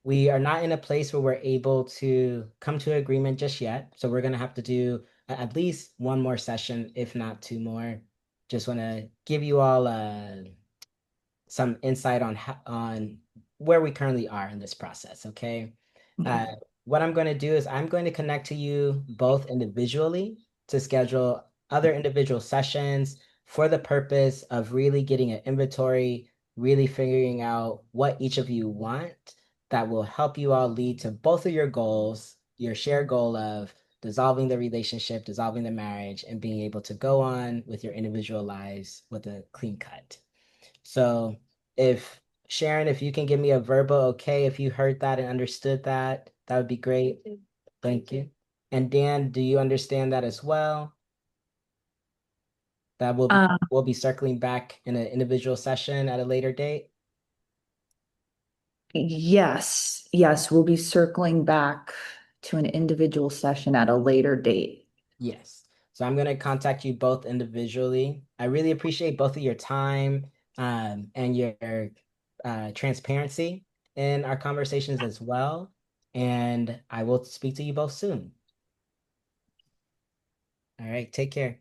We are not in a place where we're able to come to an agreement just yet. So we're going to have to do at least one more session, if not two more. Just want to give you all some insight on where we currently are in this process. Okay. Uh, Okay. what I'm going to do is I'm going to connect to you both individually to schedule other individual sessions for the purpose of really getting an inventory, really figuring out what each of you want that will help you all lead to both of your goals, your shared goal of dissolving the relationship, dissolving the marriage, and being able to go on with your individual lives with a clean cut. So if Sharon, if you can give me a verbal okay, if you heard that and understood that, that would be great. Thank you. And Dan, do you understand that as well? That we'll be circling back in an individual session at a later date? Yes, we'll be circling back to an individual session at a later date. Yes. So I'm going to contact you both individually. I really appreciate both of your time and your transparency in our conversations as well. And I will speak to you both soon. All right, take care.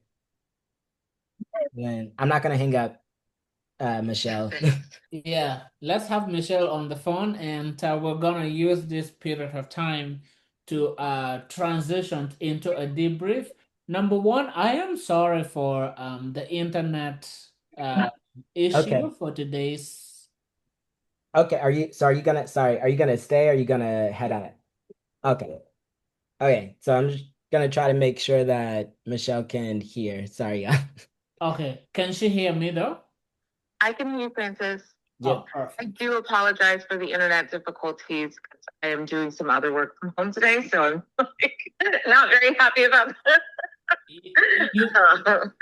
Then I'm not going to hang up, Michelle. Yeah, let's have Michelle on the phone, and we're gonna use this period of time to transition into a debrief. Number one, I am sorry for the internet issue Okay. for today's. Okay. Are you gonna stay? Or are you gonna head out? Okay. Okay. So I'm just gonna try to make sure that Michelle can hear. Sorry. Okay, can she hear me though? I can hear you, Francis. Oh, Yep. I perfect. do apologize for the internet difficulties. I am doing some other work from home today, so I'm like, not very happy about You, that.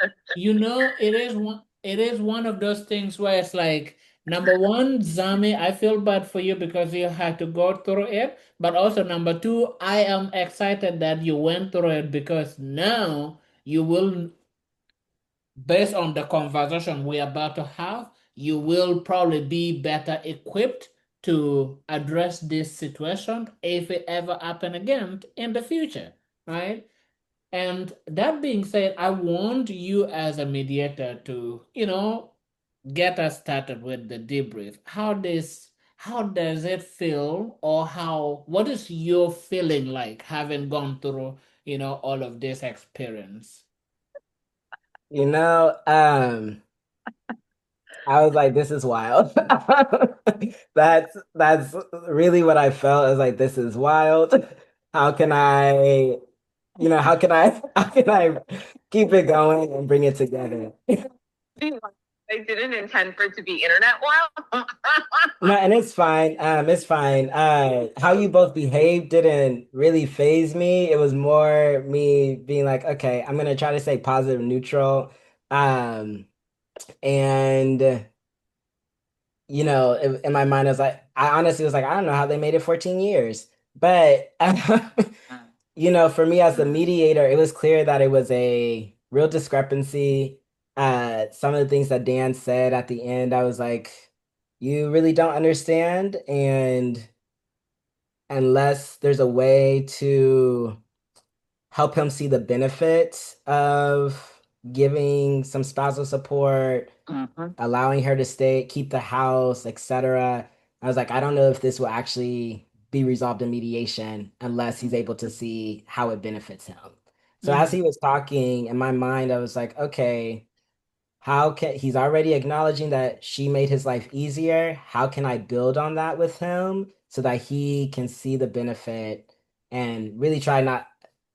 it is one of those things where it's like, number one, Zami, I feel bad for you because you had to go through it. But also number two, I am excited that you went through it because now you will, based on the conversation we're about to have, you will probably be better equipped to address this situation if it ever happen again in the future, right? And that being said, I want you as a mediator to, get us started with the debrief. How does it feel, or what is your feeling like having gone through, all of this experience? You know, I was like, this is wild. That's really what I felt. I was like, this is wild. How can I, how can I keep it going and bring it together? I didn't intend for it to be internet wild. No, and it's fine. It's fine. How you both behaved didn't really phase me. It was more me being like, okay, I'm gonna try to stay positive, neutral. And in my mind, I honestly was like, I don't know how they made it 14 years. But, for me as the mediator, it was clear that it was a real discrepancy. Some of the things that Dan said at the end, I was like, you really don't understand. And unless there's a way to help him see the benefits of giving some spousal support, allowing her to keep the house, etc. I was like, I don't know if this will actually be resolved in mediation unless he's able to see how it benefits him. So as he was talking in my mind, I was like, okay, how can he's already acknowledging that she made his life easier? How can I build on that with him so that he can see the benefit and really try not,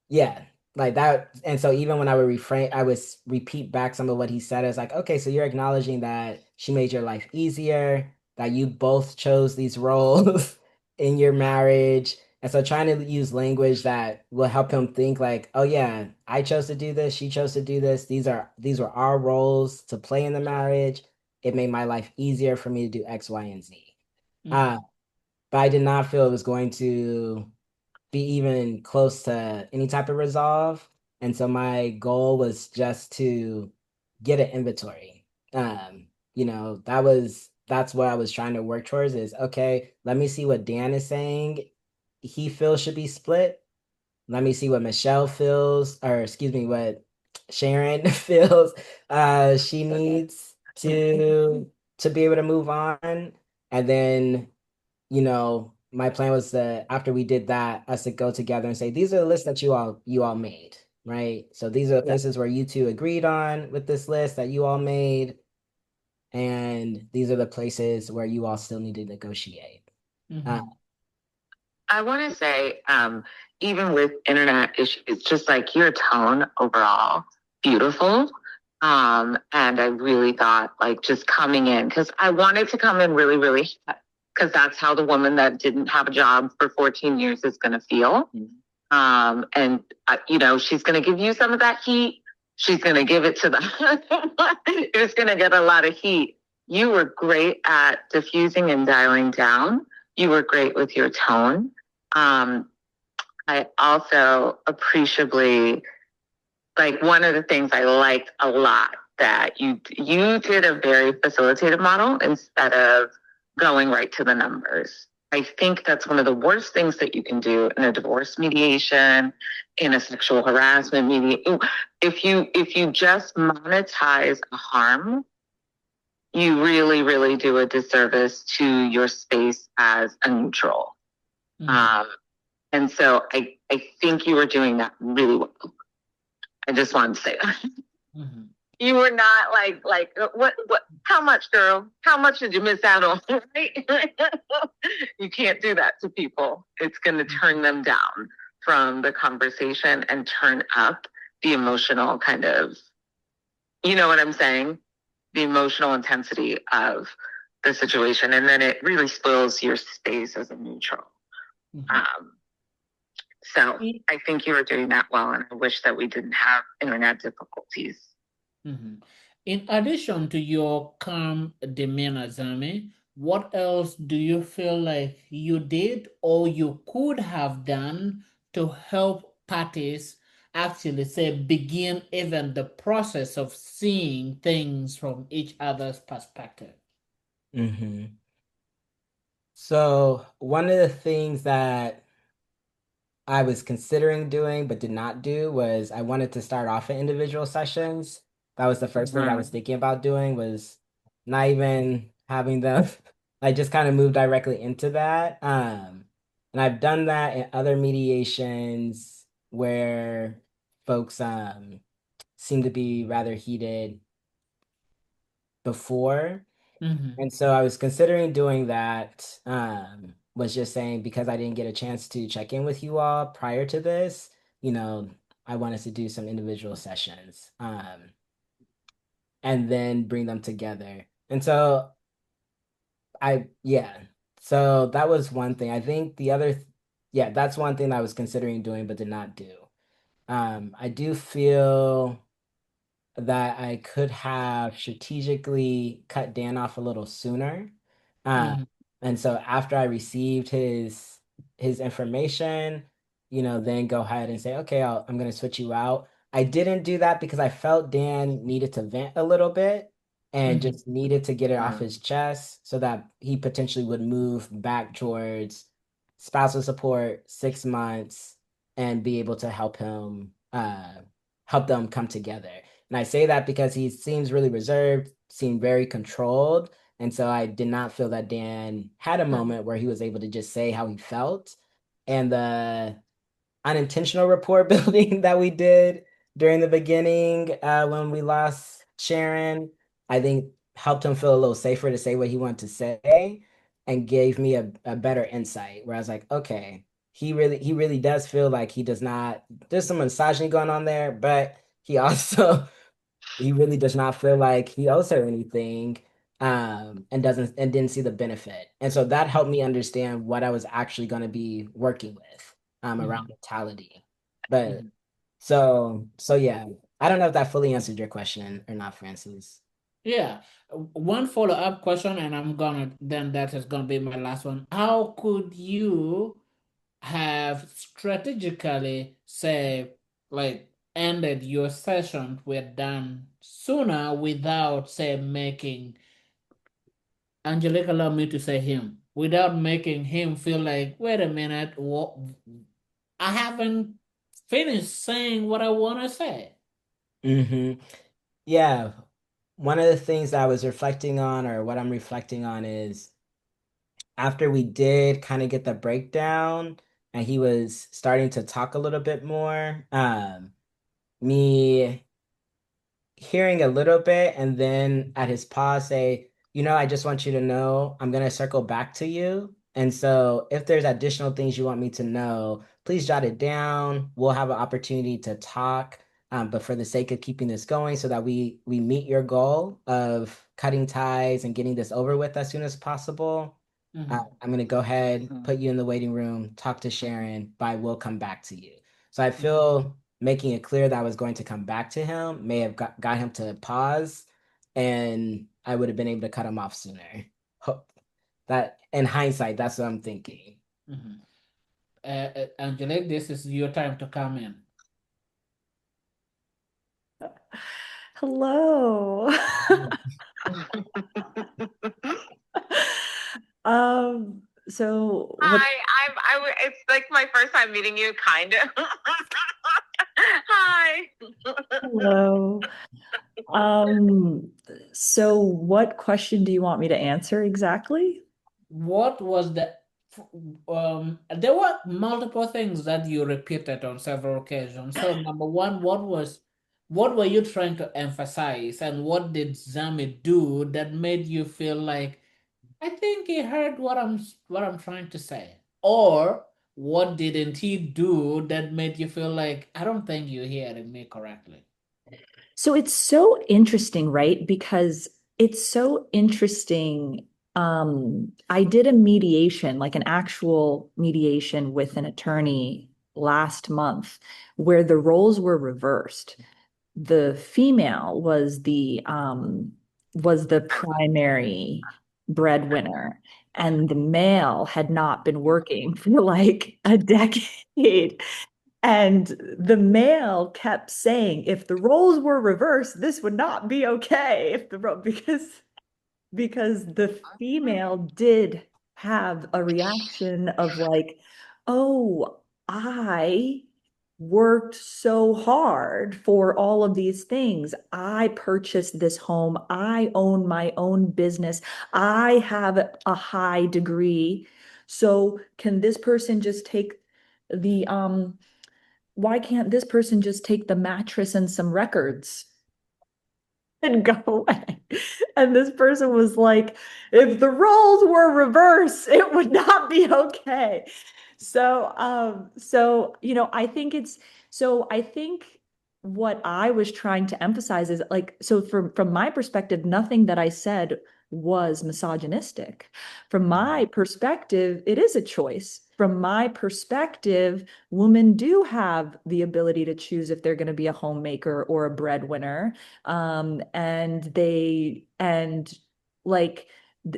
yeah, like that. And so even when I would repeat back some of what he said. It's like, okay, so you're acknowledging that she made your life easier, that you both chose these roles in your marriage. And so trying to use language that will help him think like, oh yeah, I chose to do this, she chose to do this. These were our roles to play in the marriage. It made my life easier for me to do X, Y, and Z. Mhm. But I did not feel it was going to be even close to any type of resolve. And so my goal was just to get an inventory. That's what I was trying to work towards is okay, let me see what Dan is saying he feels should be split. Let me see what Michelle feels, or excuse me, what Sharon feels she needs to be able to move on. And then, my plan was that after we did that, us to go together and say, these are the lists that you all made, right? So these are the places where you two agreed on with this list that you all made, and these are the places where you all still need to negotiate. Mhm. I want to say, even with internet issues, it's just like your tone overall, beautiful. And I really thought like just coming in, because I wanted to come in really, really, because that's how the woman that didn't have a job for 14 years is going to feel. And you know, she's going to give you some of that heat. She's going to give it to the, it's going to get a lot of heat. You were great at diffusing and dialing down. You were great with your tone. I also appreciably, like, one of the things I liked a lot that you did a very facilitative model instead of going right to the numbers. I think that's one of the worst things that you can do in a divorce mediation, in a sexual harassment mediation. If you just monetize a harm, you really, really do a disservice to your space as a neutral. Mhm. And so I think you were doing that really well. I just wanted to say that. Mhm. You were not like what how much, girl? How much did you miss out on? Right? You can't do that to people. It's gonna turn them down from the conversation and turn up the emotional kind of, you know what I'm saying? The emotional intensity of the situation. And then it really spoils your space as a neutral. Mhm. Um, So I think you were doing that well, and I wish that we didn't have internet difficulties. Mhm. In addition to your calm demeanor, Zami, what else do you feel like you did or you could have done to help parties actually say begin even the process of seeing things from each other's perspective? Mm-hmm. So one of the things that I was considering doing but did not do was I wanted to start off in individual sessions. That was the first thing I was thinking about doing, was not even having them. I just kind of moved directly into that. And I've done that in other mediations where folks seem to be rather heated before. Mhm. And so I was considering doing that. Was just saying, because I didn't get a chance to check in with you all prior to this, you know, I wanted to do some individual sessions, and then bring them together. And so yeah, so that was one thing. I think the other, yeah, that's one thing I was considering doing but did not do. I do feel that I could have strategically cut Dan off a little sooner. Uh, Mhm. and so after I received his information, then go ahead and say, okay, I'm going to switch you out. I didn't do that because I felt Dan needed to vent a little bit and Mhm. just needed to get it off his chest so that he potentially would move back towards spousal support, 6 months, and be able to help them come together. And I say that because he seems really reserved, seemed very controlled. And so I did not feel that Dan had a moment where he was able to just say how he felt. And the unintentional rapport building that we did during the beginning, when we lost Sharon, I think helped him feel a little safer to say what he wanted to say, and gave me a better insight where I was like, okay, he really does feel like he does not, there's some misogyny going on there, but he also he really does not feel like he owes her anything, and didn't see the benefit. And so that helped me understand what I was actually going to be working with, around Mhm. mentality. But Mhm. so yeah, I don't know if that fully answered your question or not, Francis. Yeah, one follow-up question, and then that is gonna be my last one. How could you have strategically say like ended your session were done sooner without say making Angelique, allow me to say him, without making him feel like, wait a minute, what, I haven't finished saying what I want to say. Yeah, one of the things that I was reflecting on, or what I'm reflecting on, is after we did kind of get the breakdown and he was starting to talk a little bit more, me hearing a little bit and then at his pause say, I just want you to know I'm going to circle back to you. And so if there's additional things you want me to know, please jot it down. We'll have an opportunity to talk. But for the sake of keeping this going so that we meet your goal of cutting ties and getting this over with as soon as possible, I'm going to go ahead, put you in the waiting room, talk to Sharon, but I will come back to you. So I feel making it clear that I was going to come back to him may have got him to pause, and I would have been able to cut him off sooner. That in hindsight, that's what I'm thinking. Angelique, this is your time to come in. Hello. So what? Hi, it's like my first time meeting you, kind of. Hi. Hello. So what question do you want me to answer exactly? What was there were multiple things that you repeated on several occasions. So number one, what were you trying to emphasize, and what did Zami do that made you feel like, I think he heard what I'm trying to say? Or what didn't he do that made you feel like, I don't think you're hearing me correctly? So it's so interesting, right? Because it's so interesting. I did a mediation, like an actual mediation with an attorney last month, where the roles were reversed. The female was the primary breadwinner, and the male had not been working for like a decade. And the male kept saying, if the roles were reversed, this would not be okay. If the role, because the female did have a reaction of like, oh, I worked so hard for all of these things. I purchased this home. I own my own business. I have a high degree. So can this person just take the why can't this person just take the mattress and some records and go away? And this person was like, if the roles were reversed, it would not be okay. I think what I was trying to emphasize is like, so from my perspective, nothing that I said was misogynistic. From my perspective, it is a choice. From my perspective, women do have the ability to choose if they're going to be a homemaker or a breadwinner. And like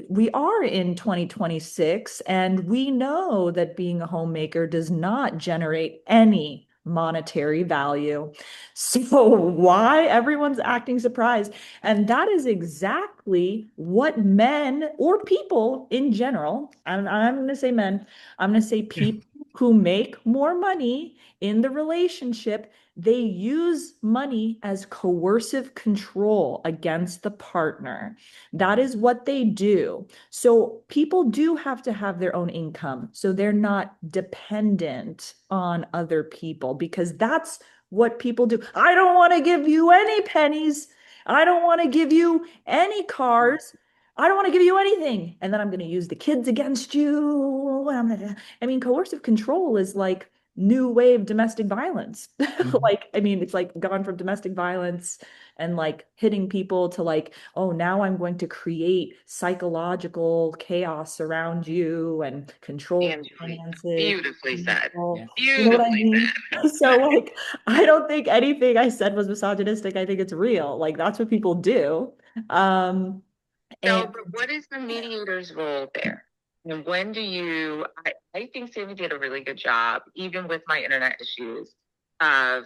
we are in 2026, and we know that being a homemaker does not generate any monetary value. So why everyone's acting surprised? And that is exactly what men or people in general, and I'm going to say men, I'm going to say people who make more money in the relationship, they use money as coercive control against the partner. That is what they do. So people do have to have their own income. So they're not dependent on other people, because that's what people do. I don't want to give you any pennies. I don't want to give you any cars. I don't want to give you anything. And then I'm going to use the kids against you. I mean, coercive control is like new wave domestic violence. Like, I mean, it's like gone from domestic violence and like hitting people to like, oh, now I'm going to create psychological chaos around you and control finances. Beautifully said. You know what I mean? So like, I don't think anything I said was misogynistic. I think it's real. Like that's what people do. So, but what is the mediator's role there? And when do you, I think Sammy did a really good job, even with my internet issues, of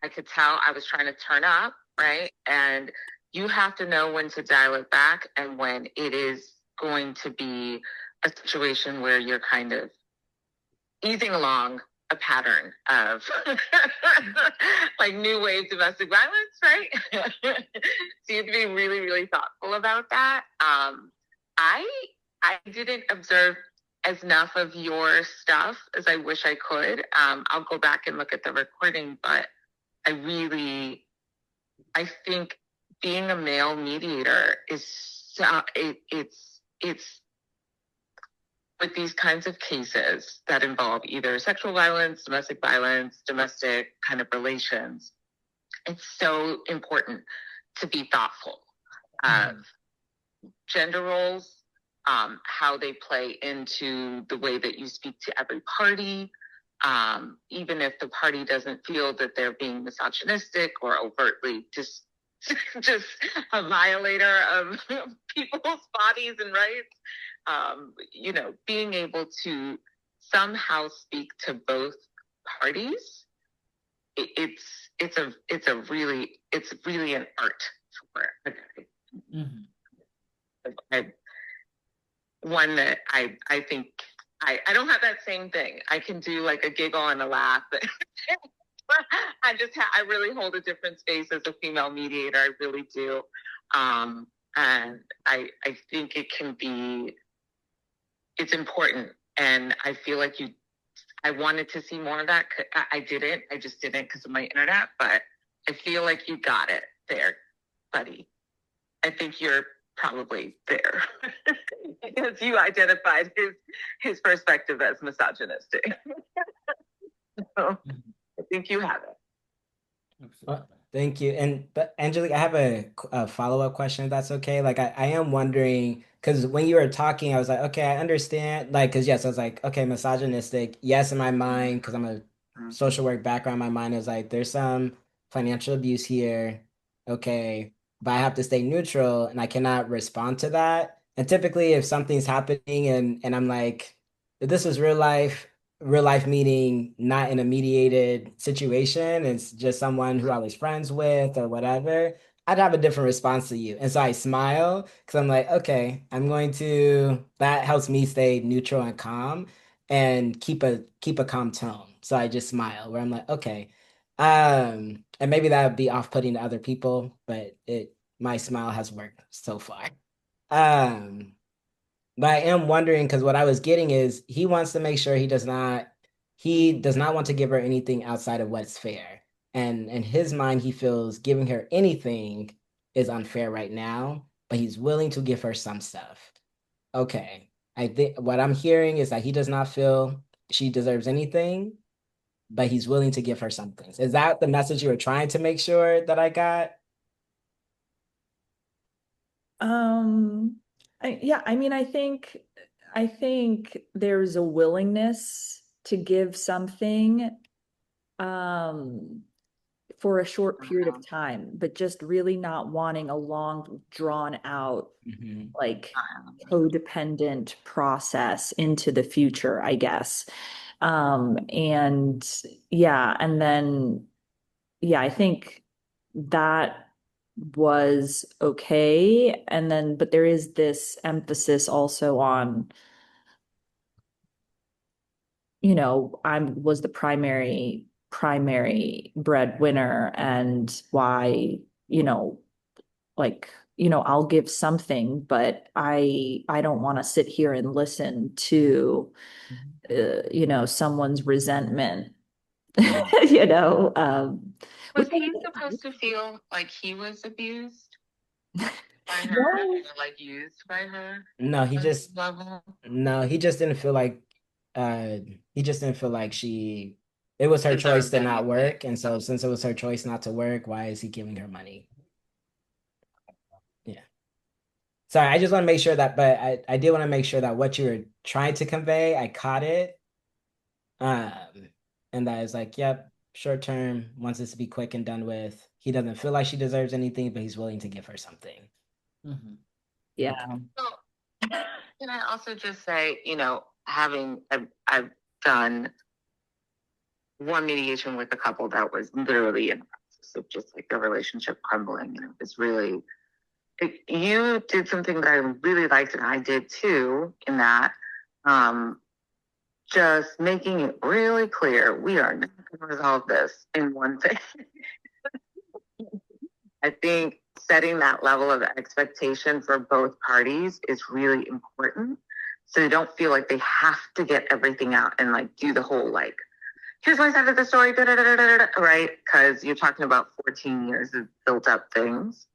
I could tell I was trying to turn up, right? And you have to know when to dial it back and when it is going to be a situation where you're kind of easing along a pattern of like new wave domestic violence, right? So you have to be really, really thoughtful about that. I didn't observe as enough of your stuff as I wish I could. I'll go back and look at the recording, but I think being a male mediator is it's with these kinds of cases that involve either sexual violence, domestic kind of relations. It's so important to be thoughtful of gender roles, how they play into the way that you speak to every party, even if the party doesn't feel that they're being misogynistic or overtly just a violator of people's bodies and rights. Being able to somehow speak to both parties, it's really an art for a guy. One that I think I don't have that same thing. I can do like a giggle and a laugh. I really hold a different space as a female mediator. I really do. And I think it's important. And I feel like I wanted to see more of that. I just didn't because of my internet, but I feel like you got it there, buddy. I think you're probably there because you identified his perspective as misogynistic. So I think you have it. Thank you. But Angelique, I have a follow-up question, if that's okay. Like I am wondering, because when you were talking, I was like, okay, I understand. Like, because yes, I was like, okay, misogynistic. Yes, in my mind, because I'm a social work background, my mind is like, there's some financial abuse here. Okay, but I have to stay neutral and I cannot respond to that. And typically if something's happening and I'm like, if this was real life meaning not in a mediated situation, it's just someone who I was friends with or whatever, I'd have a different response to you. And so I smile because I'm like, okay, that helps me stay neutral and calm and keep a calm tone. So I just smile where I'm like, okay. And maybe that would be off-putting to other people, but my smile has worked so far. Um, but I am wondering because what I was getting is he wants to make sure he does not want to give her anything outside of what's fair. And in his mind, he feels giving her anything is unfair right now, but he's willing to give her some stuff. Okay. I think what I'm hearing is that he does not feel she deserves anything, but he's willing to give her some things. Is that the message you were trying to make sure that I got? Yeah, I mean, I think there's a willingness to give something for a short period of time, but just really not wanting a long, drawn out, like codependent process into the future, I guess. And yeah, and then yeah, I think that was okay. And then, but there is this emphasis also on, I was the primary breadwinner and why, like, I'll give something, but I don't want to sit here and listen to, someone's resentment, Was he supposed to feel like he was abused by her, No. or like used by her? No, he just didn't feel like it was her choice to not work. And so since it was her choice not to work, why is he giving her money? Yeah. Sorry, I just want to make sure that, but I did want to make sure that what you were trying to convey, I caught it. And that is like, yep, short term, wants this to be quick and done with. He doesn't feel like she deserves anything, but he's willing to give her something. Yeah. So, can I also just say, I've done one mediation with a couple that was literally in the process of just like the relationship crumbling, and it was really, you did something that I really liked, and I did too, in that just making it really clear we are not going to resolve this in one thing. I think setting that level of expectation for both parties is really important. So they don't feel like they have to get everything out and like do the whole like, here's my side of the story, da, da, da, da, da, da, right? Because you're talking about 14 years of built up things.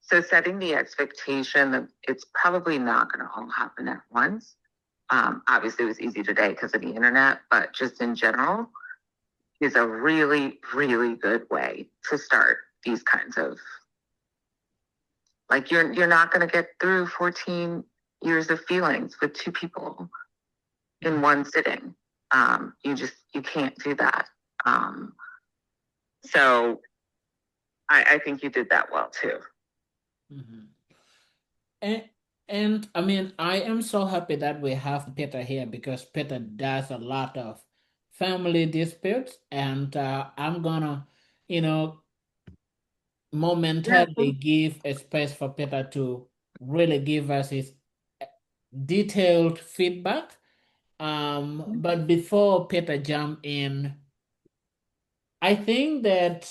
So setting the expectation that it's probably not going to all happen at once. Obviously, it was easy today because of the internet, but just in general, is a really, really good way to start these kinds of like you're not going to get through 14 years of feelings with two people in one sitting. You can't do that. So I think you did that well too. Mhm. And and I mean, I am so happy that we have Peter here because Peter does a lot of family disputes, and I'm gonna, you know, momentarily give a space for Peter to really give us his detailed feedback. But before Peter jump in, I think that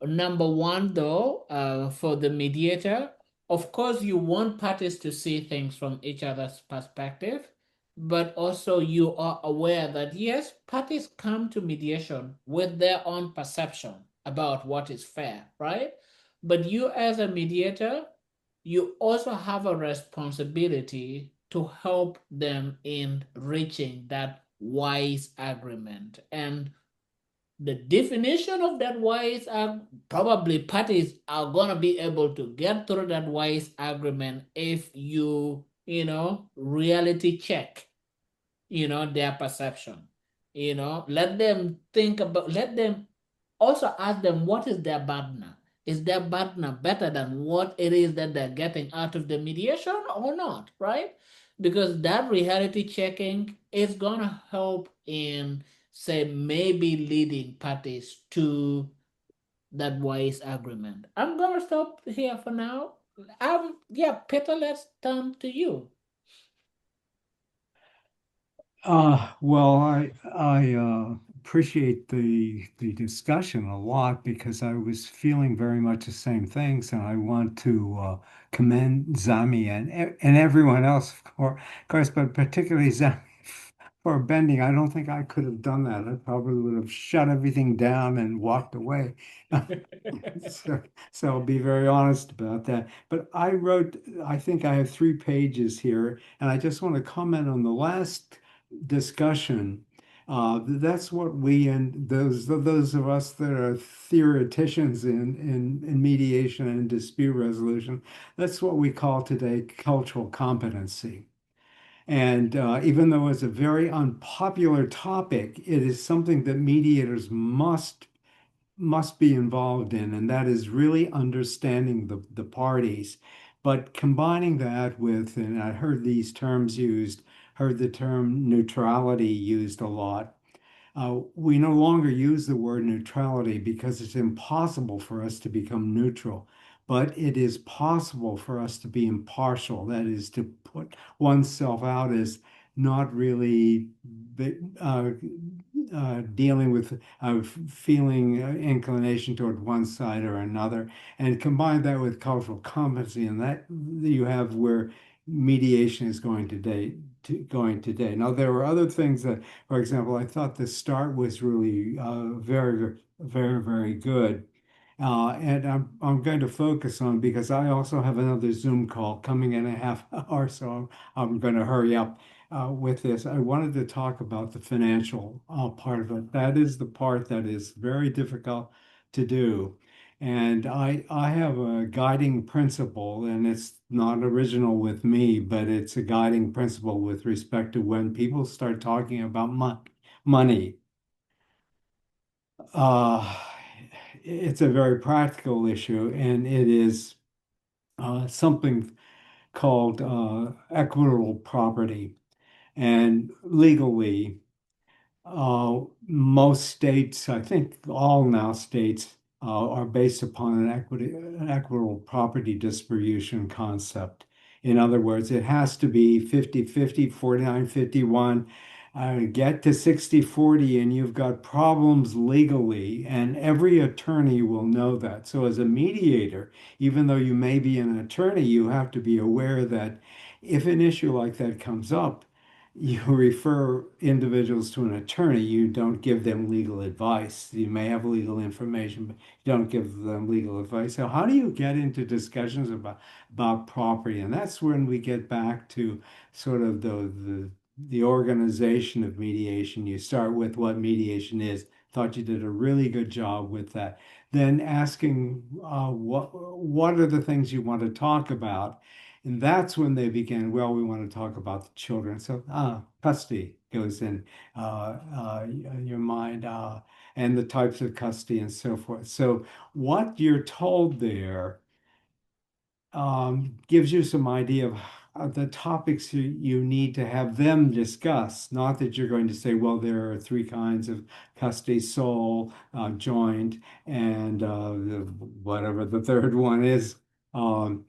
number one, though, for the mediator, of course, you want parties to see things from each other's perspective, but also you are aware that yes, parties come to mediation with their own perception about what is fair, right? But you, as a mediator, you also have a responsibility to help them in reaching that wise agreement. And the definition of that wise probably parties are going to be able to get through that wise agreement if reality check their perception. Let them think about, let them also ask them, what is their partner? Is their partner better than what it is that they're getting out of the mediation or not, right? Because that reality checking is going to help in, say, maybe leading parties to that wise agreement. I'm going to stop here for now. Yeah, Peter, let's turn to you. Well, I appreciate the discussion a lot because I was feeling very much the same things, and I want to commend Zami and everyone else, of course, but particularly Zami for bending. I don't think I could have done that. I probably would have shut everything down and walked away. So I'll be very honest about that. But I think I have 3 pages here, and I just want to comment on the last discussion. That's what we and those of us that are theoreticians in mediation and dispute resolution, that's what we call today cultural competency. And even though it's a very unpopular topic, it is something that mediators must be involved in, and that is really understanding the parties. But combining that with, and I heard these terms used, heard the term neutrality used a lot. We no longer use the word neutrality because it's impossible for us to become neutral, but it is possible for us to be impartial. That is to put oneself out as not really dealing with feeling inclination toward one side or another, and combine that with cultural competency, and that you have where mediation is going today. Now, there were other things that, for example, I thought the start was really very, very, very good. And I'm going to focus on because I also have another Zoom call coming in a half hour, so I'm going to hurry up with this. I wanted to talk about the financial part of it. That is the part that is very difficult to do. And I have a guiding principle, and it's not original with me, but it's a guiding principle with respect to when people start talking about money. Uh, it's a very practical issue, and it is something called equitable property. And legally, most states, I think all now states, are based upon an equitable property distribution concept. In other words, it has to be 50-50, 49-51. Get to 60-40 and you've got problems legally, and every attorney will know that. So as a mediator, even though you may be an attorney, you have to be aware that if an issue like that comes up, you refer individuals to an attorney. You don't give them legal advice. You may have legal information, but you don't give them legal advice. So how do you get into discussions about property? And that's when we get back to sort of the organization of mediation. You start with what mediation is. Thought you did a really good job with that. Then asking what are the things you want to talk about? And that's when they begin, well, we want to talk about the children. So, custody goes in your mind, and the types of custody and so forth. So, what you're told there gives you some idea of the topics you need to have them discuss. Not that you're going to say, well, there are three kinds of custody: sole, joint, and whatever the third one is. Um,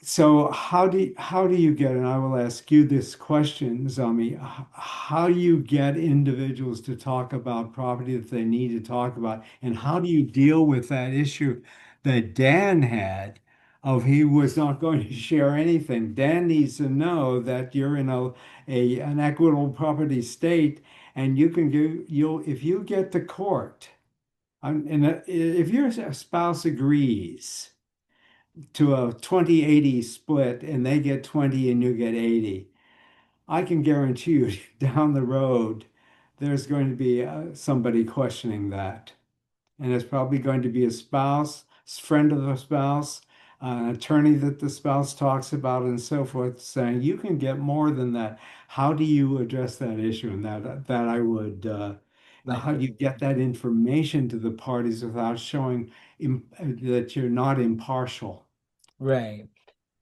so how do you get, and I will ask you this question, Zami, how do you get individuals to talk about property that they need to talk about, and how do you deal with that issue that Dan had of he was not going to share anything? Dan needs to know that you're in an equitable property state, and you can do you'll if you get to court, and if your spouse agrees to a 20-80 split and they get 20 and you get 80, I can guarantee you down the road, there's going to be somebody questioning that. And it's probably going to be a spouse, friend of the spouse, an attorney that the spouse talks about, and so forth, saying you can get more than that. How do you address that issue? And that I would, how do you get that information to the parties without showing that you're not impartial? Right.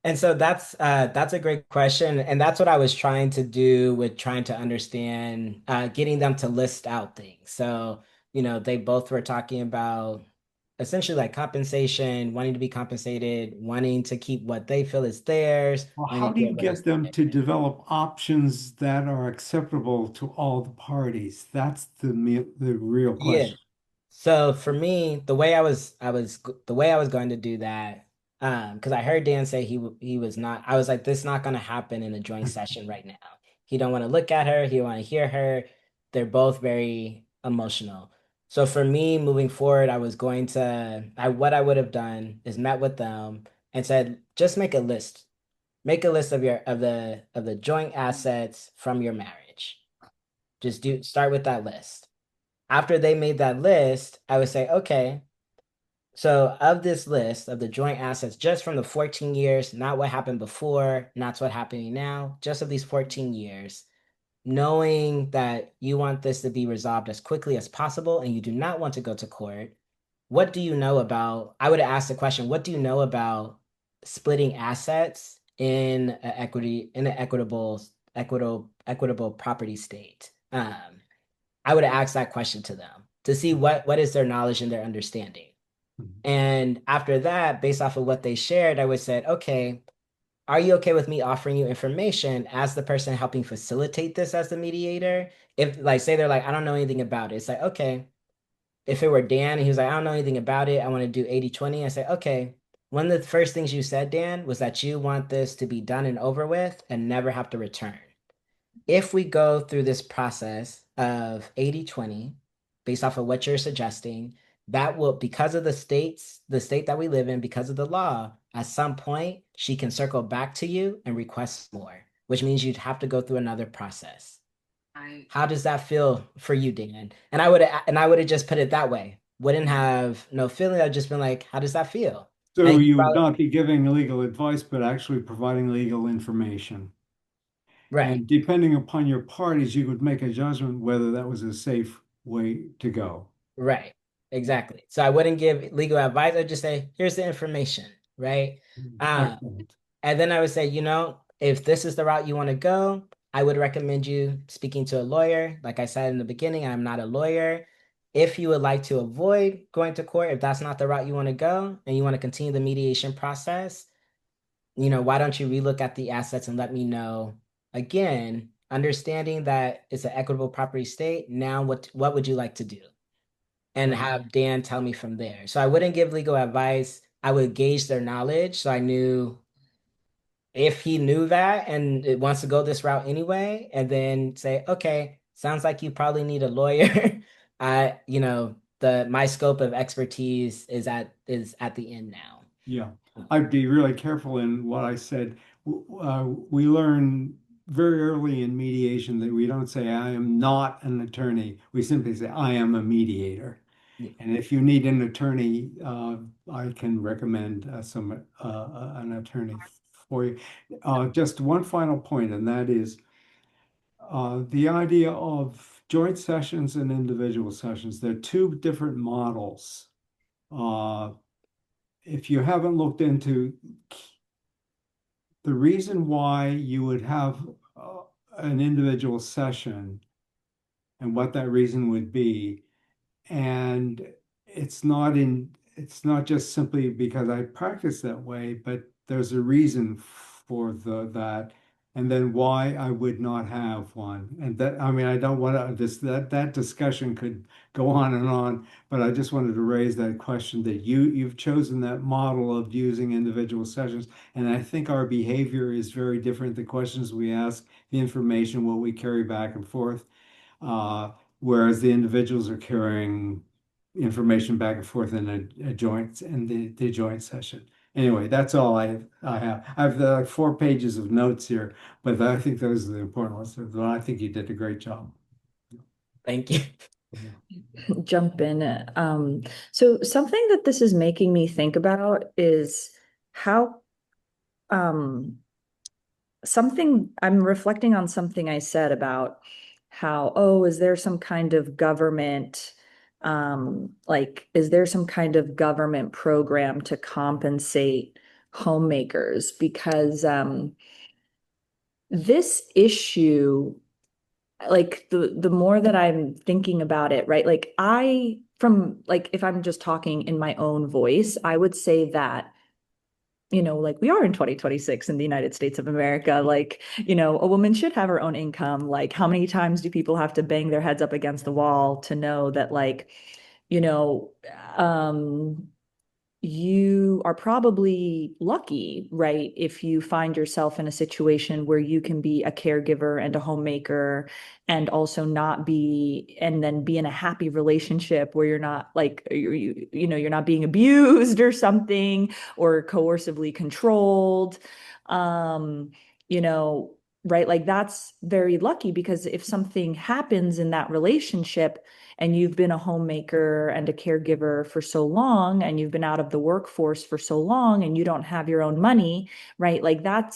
And so that's a great question. And that's what I was trying to do with trying to understand, getting them to list out things. So, they both were talking about essentially like compensation, wanting to be compensated, wanting to keep what they feel is theirs, Well, wanting how to do you get what is get them to theirs. develop options that are acceptable to all the parties? That's the real Yeah. question. So for me, the way I was going to do that, because I heard Dan say he was not. I was like, this is not going to happen in a joint session right now. He don't want to look at her. He don't want to hear her. They're both very emotional. So for me, moving forward, what I would have done is met with them and said, just make a list. Make a list of the joint assets from your marriage. Start with that list. After they made that list, I would say, okay, so of this list of the joint assets, just from the 14 years, not what happened before, not what's happening now, just of these 14 years, knowing that you want this to be resolved as quickly as possible and you do not want to go to court, what do you know about? I would ask the question, what do you know about splitting assets in an equitable property state? I would ask that question to them to see what is their knowledge and their understanding. And after that, based off of what they shared, I would say, okay, are you okay with me offering you information as the person helping facilitate this as the mediator? If like say they're like, I don't know anything about it. It's like, okay, if it were Dan and he was like, I don't know anything about it, I want to do 80/20. I say, okay, one of the first things you said, Dan, was that you want this to be done and over with and never have to return. If we go through this process of 80/20, based off of what you're suggesting, that will, because of the state that we live in, because of the law, at some point, she can circle back to you and request more, which means you'd have to go through another process. I How does that feel for you, Dan? And I would have just put it that way. Wouldn't have no feeling. I've just been like, how does that feel? So And you would probably, not be giving legal advice, but actually providing legal information. right. And depending upon your parties, you would make a judgment whether that was a safe way to go. Right. Exactly. So I wouldn't give legal advice. I'd just say, here's the information, right? Uh, Excellent. and then I would say, if this is the route you want to go, I would recommend you speaking to a lawyer. Like I said in the beginning, I'm not a lawyer. If you would like to avoid going to court, if that's not the route you want to go and you want to continue the mediation process, why don't you relook at the assets and let me know again, understanding that it's an equitable property state. Now, what would you like to do? And Right. have Dan tell me from there. So I wouldn't give legal advice. I would gauge their knowledge. So I knew if he knew that and it wants to go this route anyway, and then say, okay, sounds like you probably need a lawyer. My scope of expertise is at the end now. Yeah, I'd be really careful in what I said. We learn very early in mediation that we don't say, I am not an attorney. We simply say, I am a mediator. Yeah. And if you need an attorney, I can recommend an attorney for you. Just one final point, and that is the idea of joint sessions and individual sessions. They're two different models. Uh, if you haven't looked into the reason why you would have an individual session and what that reason would be, and it's not just simply because I practice that way, but there's a reason for that, and then why I would not have one. And that, I mean, I don't want to this that discussion could go on and on, but I just wanted to raise that question that you've chosen that model of using individual sessions, and I think our behavior is very different. The questions we ask, the information, what we carry back and forth. Uh, Whereas the individuals are carrying information back and forth in a joint in the joint session. Anyway, that's all I have. I have like 4 pages of notes here, but I think those are the important ones. So I think you did a great job. Thank you. Jump in. So something that this is making me think about is how um, something I'm reflecting on something I said about how, oh, is there some kind of government, like, is there some kind of government program to compensate homemakers? Because this issue, like the more that I'm thinking about it, right? Like from like if I'm just talking in my own voice, I would say that like we are in 2026 in the United States of America. Like, a woman should have her own income. Like, how many times do people have to bang their heads up against the wall to know that, like, you know, um, you are probably lucky, right? If you find yourself in a situation where you can be a caregiver and a homemaker and also not be, and then be in a happy relationship where you're not like, you're not being abused or something or coercively controlled. Um, you know, right? Like that's very lucky because if something happens in that relationship, and you've been a homemaker and a caregiver for so long and you've been out of the workforce for so long and you don't have your own money, right? Like I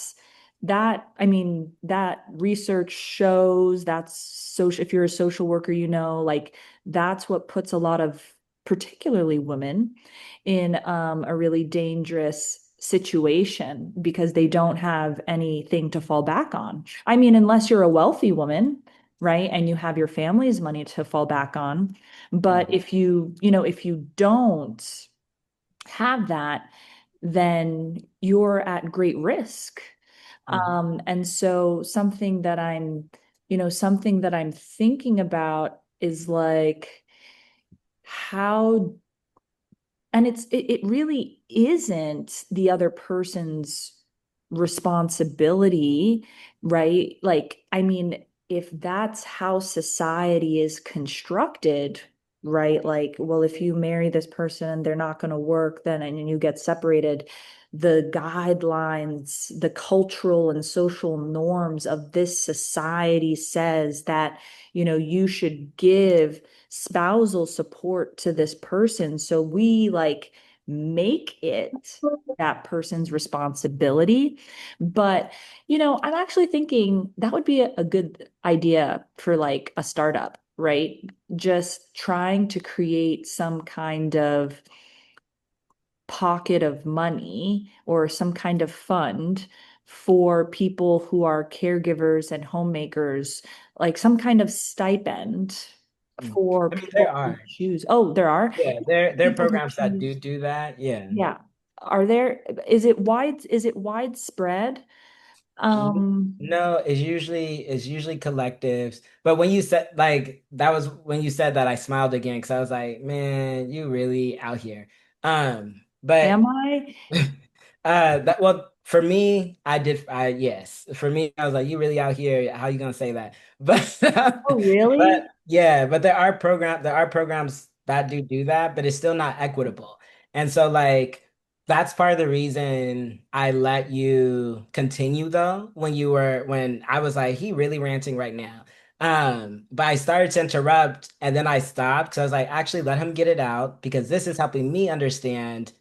mean, that research shows that's social. If you're a social worker, like that's what puts a lot of particularly women in a really dangerous situation because they don't have anything to fall back on. I mean, unless you're a wealthy woman, right? And you have your family's money to fall back on. But if you don't have that, then you're at great risk. And so something that I'm thinking about is like how, and it really isn't the other person's responsibility, right? Like, I mean, if that's how society is constructed, right? Like, well, if you marry this person and they're not going to work, then and you get separated, the guidelines, the cultural and social norms of this society says that, you should give spousal support to this person. So we like make it that person's responsibility. But, I'm actually thinking that would be a good idea for like a startup, right? Just trying to create some kind of pocket of money or some kind of fund for people who are caregivers and homemakers, like some kind of stipend for I mean, there people who are. choose. Oh, there are Yeah, there are people who programs that choose. do that. Yeah. Yeah. Is it widespread? No, it's usually collectives. But when you said like that was when you said that I smiled again because I was like, man, you really out here. But Am I? That well for me, yes. For me, I was like, you really out here, how you gonna say that? But Oh, really? but yeah, but there are programs that do that, but it's still not equitable. And so like that's part of the reason I let you continue though, when I was like, he really ranting right now. But I started to interrupt and then I stopped. So I was like, actually let him get it out because this is helping me understand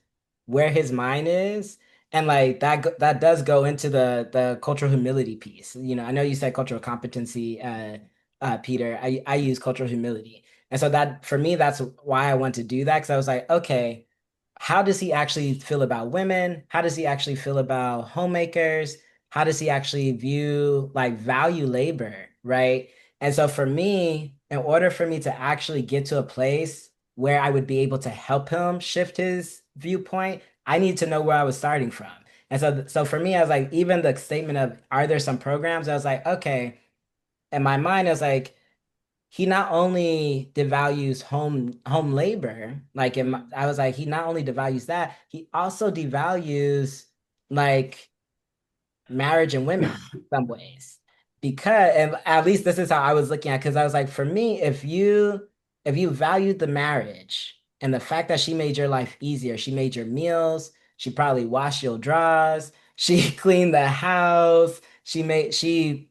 where his mind is. And like that does go into the cultural humility piece. I know you said cultural competency, Peter. I use cultural humility. And so that for me, that's why I want to do that. Because I was like, okay, how does he actually feel about women? How does he actually feel about homemakers? How does he actually view like value labor, right? And so for me, in order for me to actually get to a place where I would be able to help him shift his viewpoint, I need to know where I was starting from. And so for me, I was like, even the statement of, are there some programs? I was like, okay. In my mind, I was like, he not only devalues home labor, like I was like, he not only devalues that, he also devalues like marriage and women in some ways. Because, and at least this is how I was looking at, because I was like, for me, if you valued the marriage and the fact that she made your life easier, she made your meals, she probably washed your drawers, she cleaned the house, she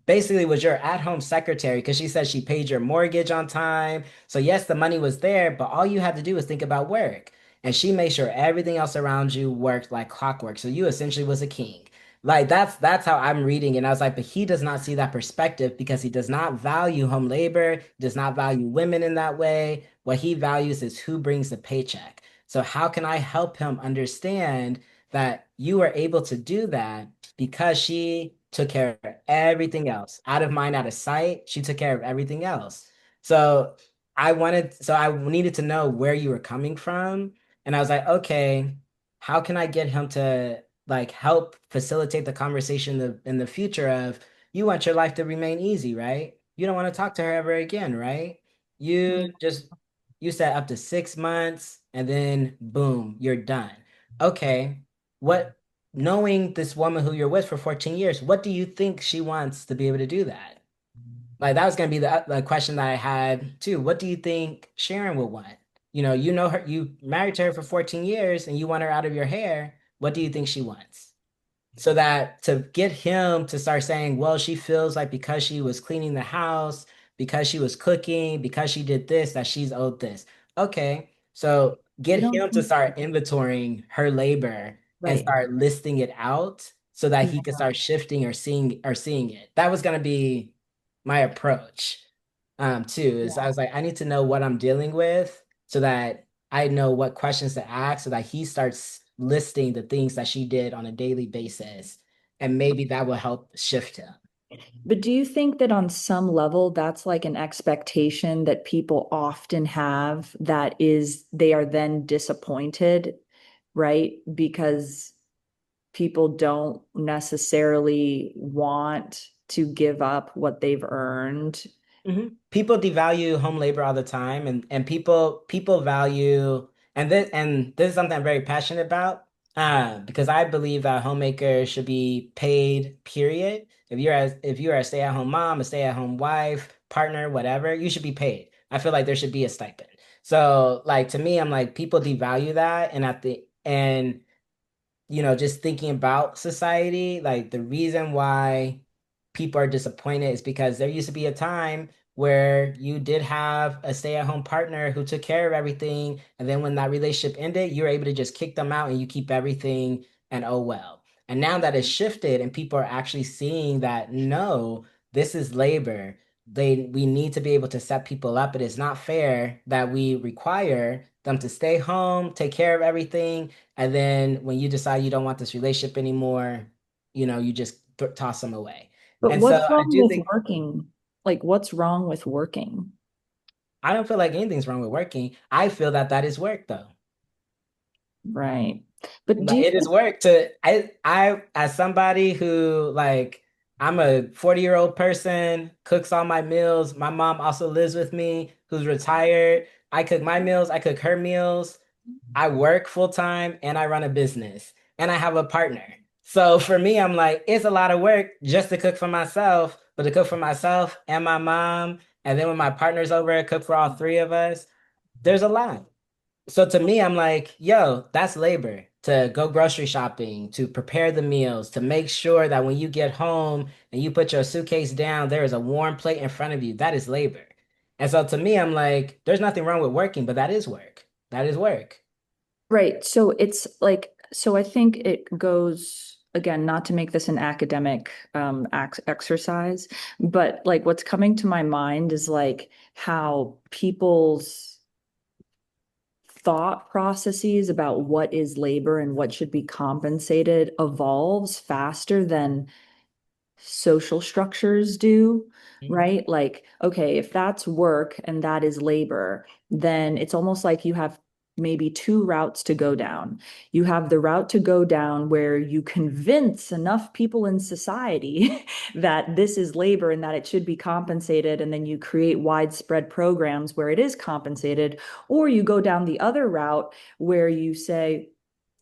basically was your at-home secretary because she said she paid your mortgage on time. So yes, the money was there, but all you had to do was think about work. And she made sure everything else around you worked like clockwork. So you essentially was a king. Like that's how I'm reading it. And I was like, but he does not see that perspective because he does not value home labor, does not value women in that way. What he values is who brings the paycheck. So how can I help him understand that you were able to do that because she took care of everything else. Out of mind, out of sight, she took care of everything else. So I needed to know where you were coming from. And I was like, okay, how can I get him to like help facilitate the conversation in the future of you want your life to remain easy, right? You don't want to talk to her ever again, right? You just you said up to 6 months and then boom, you're done. Okay, what knowing this woman who you're with for 14 years, what do you think she wants to be able to do that? Like that was going to be the question that I had too. What do you think Sharon will want? You know her, you married to her for 14 years and you want her out of your hair. What do you think she wants? So that to get him to start saying, well, she feels like because she was cleaning the house, because she was cooking, because she did this, that she's owed this. Okay. So You get don't him to think, start inventorying her labor and right. start listing it out so that Yeah. he could start shifting or seeing it. That was gonna be my approach. Too, is I was like, I need to know what I'm dealing with so that I know what questions to ask so that he starts listing the things that she did on a daily basis. And maybe that will help shift him. But do you think that on some level, that's like an expectation that people often have that is they are then disappointed, right? Because people don't necessarily want to give up what they've earned. People devalue home labor all the time, and people value and this is something I'm very passionate about. Because I believe that homemakers should be paid, period. If you're a stay-at-home mom, a stay-at-home wife, partner, whatever, you should be paid. I feel like there should be a stipend. So like to me, I'm like people devalue that, and just thinking about society, like the reason why people are disappointed is because there used to be a time where you did have a stay-at-home partner who took care of everything. And then when that relationship ended, you were able to just kick them out and you keep everything and oh well. And now that it's shifted and people are actually seeing that no, this is labor. We need to be able to set people up. It is not fair that we require them to stay home, take care of everything, and then when you decide you don't want this relationship anymore, you just toss them away. But And so what's I wrong do with think working? Like, what's wrong with working? I don't feel like anything's wrong with working. I feel that that is work though. Right. But do Like you it is work to I as somebody who like I'm a 40-year-old person, cooks all my meals. My mom also lives with me, who's retired. I cook my meals, I cook her meals. I work full time and I run a business. and I have a partner. So for me, I'm like, it's a lot of work just to cook for myself, but to cook for myself and my mom, and then when my partner's over, cook for all three of us, there's a lot. So to me, I'm like, yo, that's labor to go grocery shopping, to prepare the meals, to make sure that when you get home and you put your suitcase down, there is a warm plate in front of you. That is labor. And so to me, I'm like, there's nothing wrong with working, but that is work. That is work. Right. So it's like, so I think it goes, again, not to make this an academic exercise, but like what's coming to my mind is like how people's thought processes about what is labor and what should be compensated evolves faster than social structures do, Mhm. right? Like, okay, if that's work and that is labor, then it's almost like you have maybe two routes to go down. You have the route to go down where you convince enough people in society that this is labor and that it should be compensated, and then you create widespread programs where it is compensated, or you go down the other route where you say,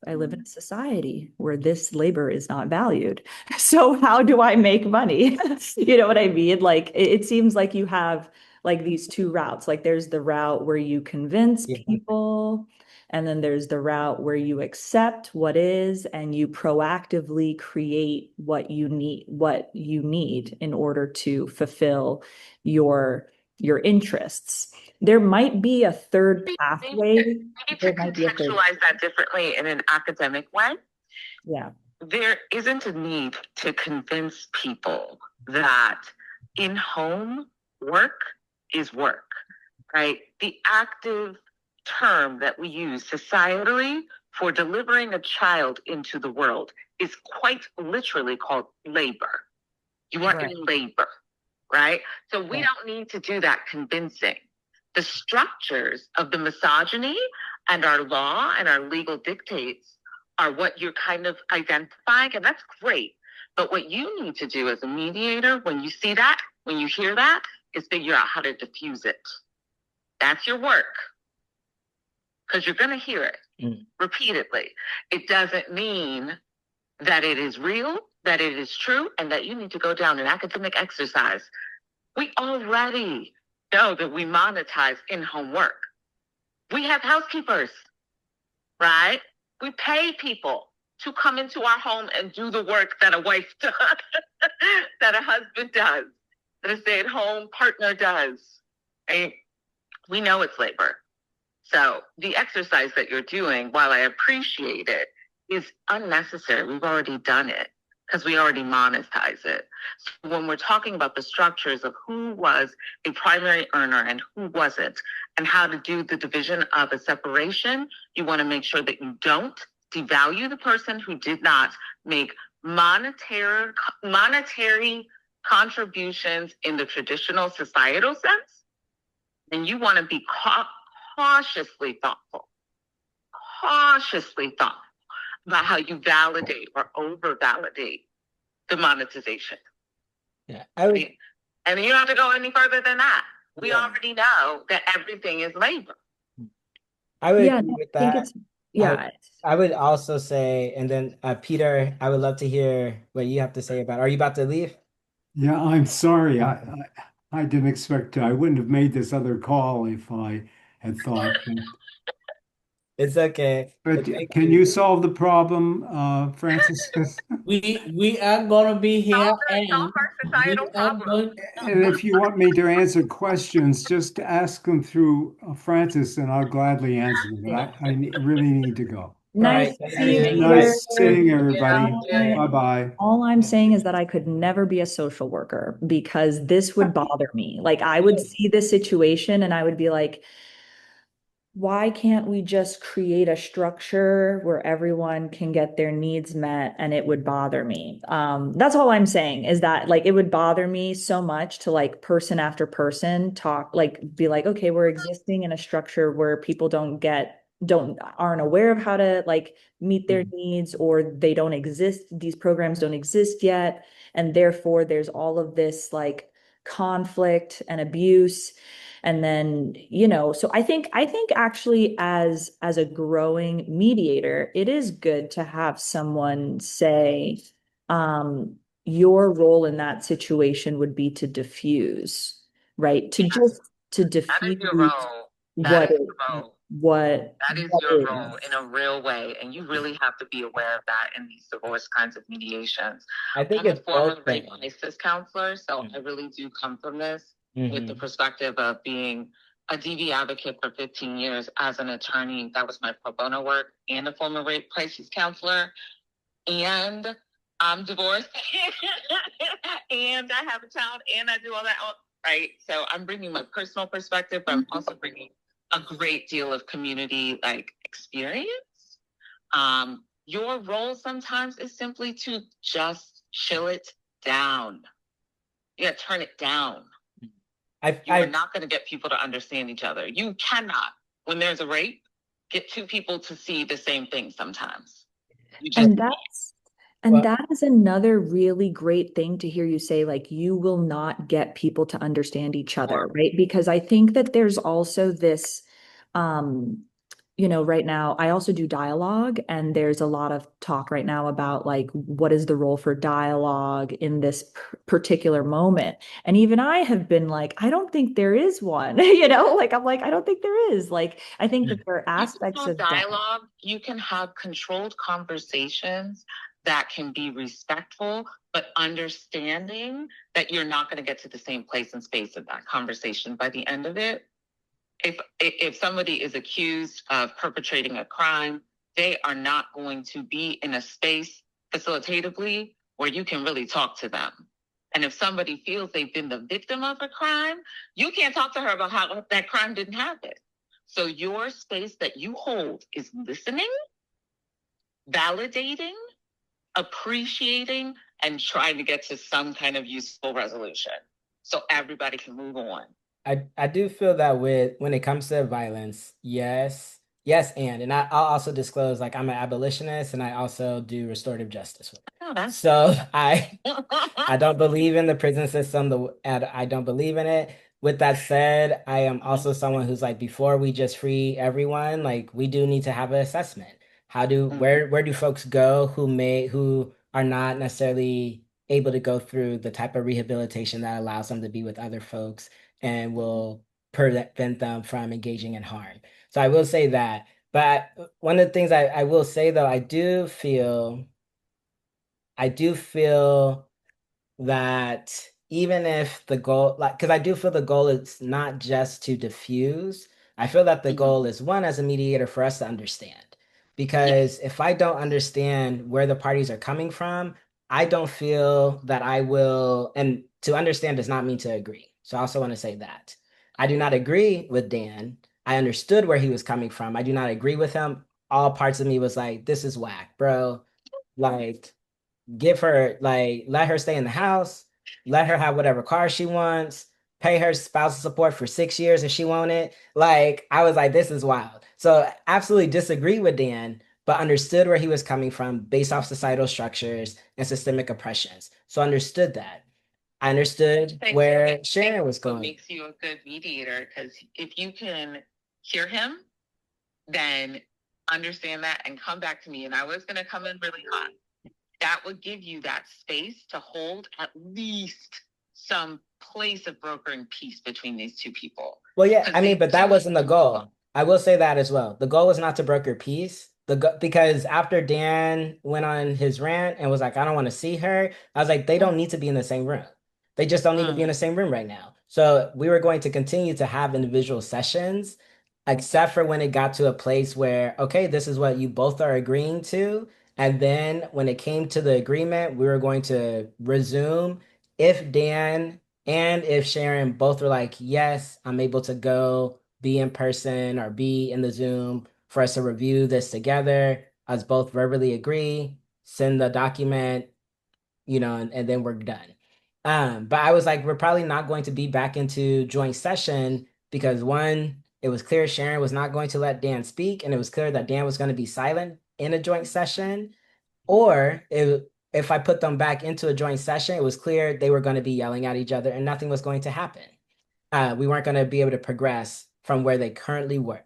I live in a society where this labor is not valued. So how do I make money? You know what I mean? Like it seems like you have like these two routes. Like there's the route where you convince Yeah. people, and then there's the route where you accept what is and you proactively create what you need in order to fulfill your your interests. There might be a third We pathway. need to There might be a third. contextualize that differently in an academic way. Yeah. There isn't a need to convince people that in home work is work, right? The active term that we use societally for delivering a child into the world is quite literally called labor. You are Right. in labor, right? So we Right. don't need to do that convincing. The structures of the misogyny and our law and our legal dictates are what you're kind of identifying, and that's great. But what you need to do as a mediator, when you see that, when you hear that, is figure out how to diffuse it. That's your work, because you're going to hear it repeatedly. It doesn't mean that it is real, that it is true, and that you need to go down an academic exercise. We already know that we monetize in-home work. We have housekeepers, right? We pay people to come into our home and do the work that a wife does, that a husband does, that a stay-at-home partner does. And we know it's labor. So the exercise that you're doing, while I appreciate it, is unnecessary. We've already done it because we already monetize it. So when we're talking about the structures of who was a primary earner and who wasn't, and how to do the division of a separation, you want to make sure that you don't devalue the person who did not make monetary contributions in the traditional societal sense. And you want to be cautiously thoughtful about how you validate or over validate the monetization. Yeah. And you don't have to go any further than that. We already know that everything is labor. I would Yeah, agree no, with I think that. it's yeah. I would also say, and then Peter, I would love to hear what you have to say about. Are you about to leave? Yeah, I'm sorry. I didn't expect to. I wouldn't have made this other call if I had thought that. It's okay. But But thank can you. you solve the problem, Francis? 'Cause- We are gonna be here Solve and our we societal are problem. going And if you want me to answer questions, just ask them through Francis, and I'll gladly answer them. But really need to go. All Nice right. to Thank see you, you. Peter. Nice seeing everybody. Bye. Bye-bye. All I'm saying is that I could never be a social worker because this would bother me. Like I would see this situation and I would be like, why can't we just create a structure where everyone can get their needs met and it would bother me? That's all I'm saying is that like it would bother me so much to like person after person talk, like be like, okay, we're existing in a structure where people aren't aware of how to like meet their needs, or they don't exist, these programs don't exist yet. And therefore there's all of this like conflict and abuse. And then, you know, so I think actually as a growing mediator, it is good to have someone say, your role in that situation would be to diffuse, right? To just to That is your diffuse role. That what is it, your role. what That is what your role in is. a real way. And you really have to be aware of that in these divorce kinds of mediations. I think I'm a it's former both rape things. crisis counselor, so Mm. I really do come from this with the perspective of being a DV advocate for 15 years as an attorney. That was my pro bono work, and a former rape crisis counselor. And I'm divorced and I have a child and I do all that, right? So I'm bringing my personal perspective, but I'm also bringing a great deal of community like experience. Your role sometimes is simply to just chill it down. You gotta turn it down. You're not gonna get people to understand each other. You cannot, when there's a rape, get two people to see the same thing sometimes. You just And that's and Well, that is another really great thing to hear you say, like, you will not get people to understand each other, right? Because I think that there's also this, um, you know, right now, I also do dialogue, and there's a lot of talk right now about like, what is the role for dialogue in this particular moment? And even I have been like, I don't think there is one, you know, like, I'm like, I don't think there is. Like, I think that there are aspects of dialogue. You can have controlled conversations that can be respectful, but understanding that you're not going to get to the same place and space of that conversation by the end of it. If somebody is accused of perpetrating a crime, they are not going to be in a space facilitatively where you can really talk to them. And if somebody feels they've been the victim of a crime, you can't talk to her about how that crime didn't happen. So your space that you hold is listening, validating, appreciating, and trying to get to some kind of useful resolution so everybody can move on. I do feel that when it comes to violence, yes, and I'll also disclose like I'm an abolitionist and I also do restorative justice work. Oh, that's So I don't believe in the prison system. I don't believe in it. With that said, I am also someone who's like, before we just free everyone, like we do need to have an assessment. Where do folks go who are not necessarily able to go through the type of rehabilitation that allows them to be with other folks and will prevent them from engaging in harm. So I will say that. But one of the things I will say though, I do feel that even if the goal, like, because I do feel the goal is not just to diffuse, I feel that the goal is one, as a mediator, for us to understand. Because if I don't understand where the parties are coming from, I don't feel that I will, and to understand does not mean to agree. So I also want to say that I do not agree with Dan. I understood where he was coming from. I do not agree with him. All parts of me was like, this is whack, bro. Like, give her like let her stay in the house, let her have whatever car she wants, pay her spousal support for 6 years if she wanted. Like I was like, this is wild. So absolutely disagree with Dan, but understood where he was coming from based off societal structures and systemic oppressions. So understood that. I understood where Sharon was what going. makes you a good mediator, because if you can hear him, then understand that and come back to me. And I was going to come in really hot. That would give you that space to hold at least some place of brokering peace between these two people. Well, yeah, I mean, but that wasn't the goal. I will say that as well. The goal was not to broker peace. Because after Dan went on his rant and was like, I don't want to see her, I was like, they don't need to be in the same room. They just don't need to be in the same room right now. So we were going to continue to have individual sessions, except for when it got to a place where, okay, this is what you both are agreeing to. And then when it came to the agreement, we were going to resume if Dan and if Sharon both were like, yes, I'm able to go be in person or be in the Zoom for us to review this together, us both verbally agree, send the document, and then we're done. But I was like, we're probably not going to be back into joint session because one, it was clear Sharon was not going to let Dan speak, and it was clear that Dan was going to be silent in a joint session, or if I put them back into a joint session, it was clear they were going to be yelling at each other and nothing was going to happen. We weren't going to be able to progress from where they currently were.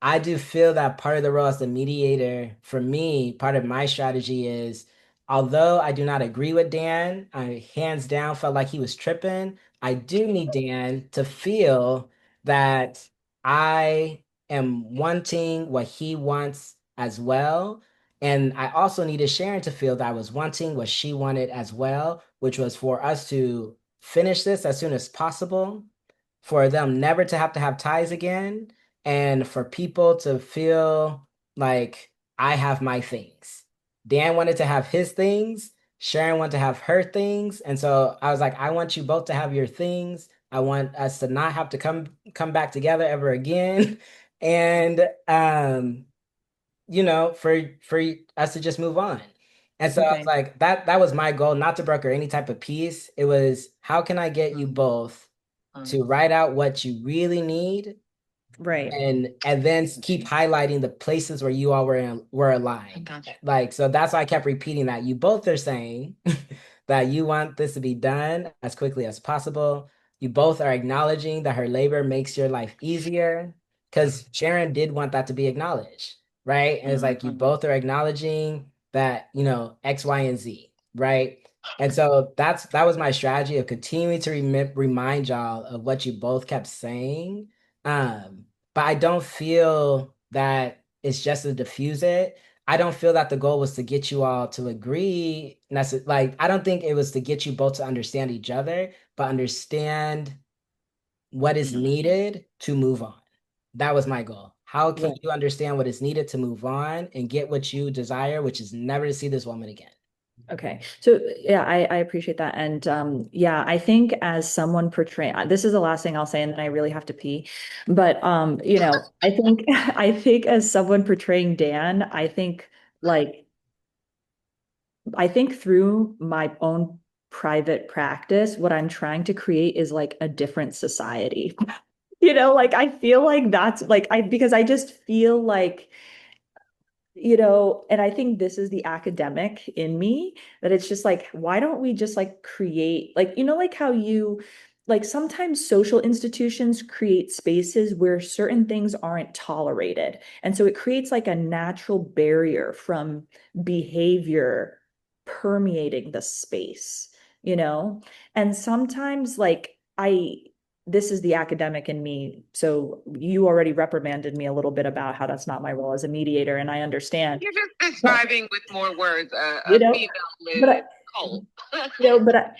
I do feel that part of the role as the mediator, for me, part of my strategy is, although I do not agree with Dan, I hands down felt like he was tripping. I do need Dan to feel that I am wanting what he wants as well. And I also needed Sharon to feel that I was wanting what she wanted as well, which was for us to finish this as soon as possible, for them never to have ties again, and for people to feel like I have my things. Dan wanted to have his things, Sharon wanted to have her things, and so I was like, I want you both to have your things. I want us to not have to come back together ever again. And for us to just move on. And so I was Okay. like, that was my goal, not to broker any type of peace. It was, how can I get you both to write out what you really need, Right. and then keep highlighting the places where you all were aligned. Gotcha. Like, so that's why I kept repeating that. You both are saying that you want this to be done as quickly as possible. You both are acknowledging that her labor makes your life easier, because Sharon did want that to be acknowledged, right? And it's like you both are acknowledging that, X, Y, and Z, right? And so that was my strategy of continuing to remind y'all of what you both kept saying. But I don't feel that it's just to diffuse it. I don't feel that the goal was to get you all to agree. Like, I don't think it was to get you both to understand each other, but understand what is needed to move on. That was my goal. How can Right. you understand what is needed to move on and get what you desire, which is never to see this woman again? Okay. So yeah, I appreciate that. And yeah, I think as someone portraying, this is the last thing I'll say, and then I really have to pee. But I think I think as someone portraying Dan, like I think through my own private practice, what I'm trying to create is like a different society. Like I feel like that's like because I just feel like and I think this is the academic in me, that it's just like, why don't we just like create, like, like how like sometimes social institutions create spaces where certain things aren't tolerated. And so it creates like a natural barrier from behavior permeating the space, you know? And sometimes like this is the academic in me. So you already reprimanded me a little bit about how that's not my role as a mediator, and I understand. You're just describing with more words You a know, but female-led cult. but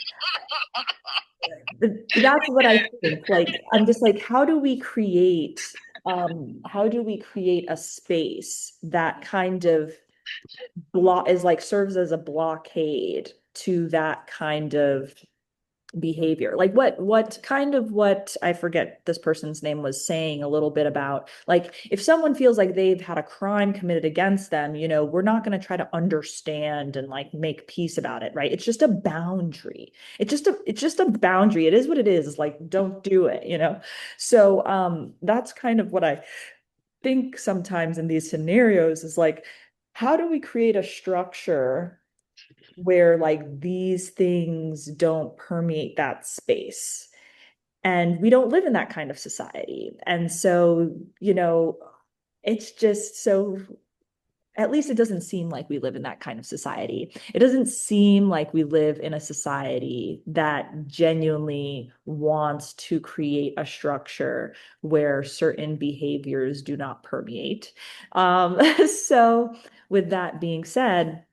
that's what I think. Like, I'm just like, how do we create a space that kind of serves as a blockade to that kind of behavior? Like what I forget this person's name was saying a little bit about, like, if someone feels like they've had a crime committed against them, we're not going to try to understand and like make peace about it, right? It's just a boundary. It's just a boundary. It is what it is. It's like, don't do it. So that's kind of what I think sometimes in these scenarios is like, how do we create a structure where like these things don't permeate that space? And we don't live in that kind of society. And so, it's just so, at least it doesn't seem like we live in that kind of society. It doesn't seem like we live in a society that genuinely wants to create a structure where certain behaviors do not permeate. So, with that being said,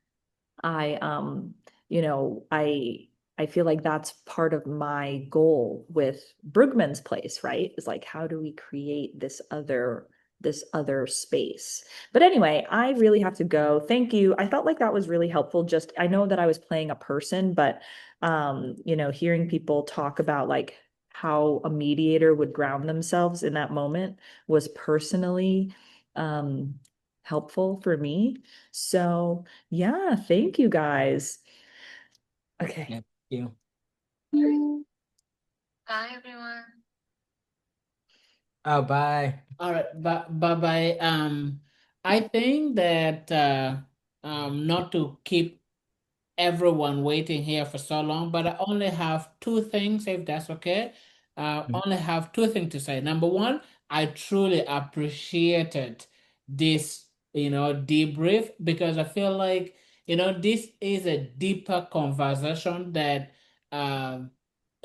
I I feel like that's part of my goal with Brugman's place, right? Is like, how do we create this other space? But anyway, I really have to go. Thank you. I felt like that was really helpful. Just, I know that I was playing a person, but hearing people talk about like how a mediator would ground themselves in that moment was personally um helpful for me. So yeah, thank you guys. Okay. Yeah, you. Bye, everyone. Oh, bye. All right, bye. I think that not to keep everyone waiting here for so long, but I only have two things, if that's okay. Mm. Only have two things to say. Number one, I truly appreciated this, debrief, because I feel like, this is a deeper conversation that um,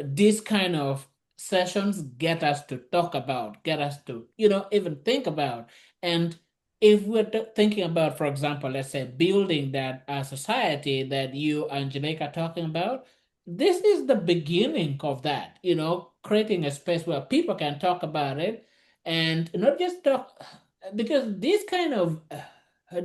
these kind of sessions get us to talk about, get us to, even think about. And if we're thinking about, for example, let's say building that society that you and Jamaica are talking about, this is the beginning of that, creating a space where people can talk about it and not just talk, because these kind of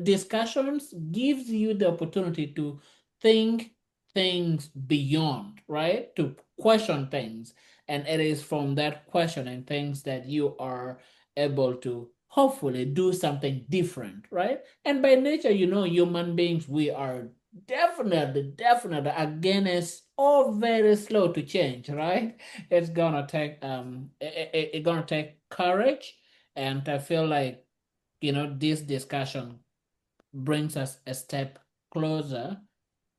discussions gives you the opportunity to think things beyond, right? To question things. And it is from that questioning things that you are able to hopefully do something different, right? And by nature, human beings, we are definitely against all very slow to change, right? It's gonna take it gonna take courage, and I feel like this discussion brings us a step closer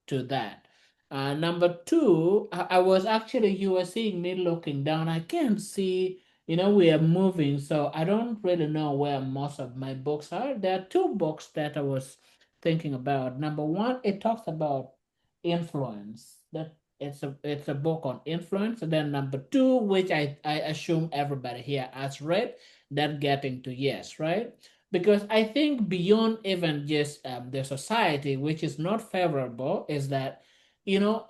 to that. Number two, I was actually, you were seeing me looking down. I can't see, we are moving, so I don't really know where most of my books are. There are two books that I was thinking about. Number one, it talks about influence. That it's a book on influence. And then number two, which I assume everybody here has read, that Getting to Yes, right? Because I think beyond even just the society, which is not favorable, is that, you know,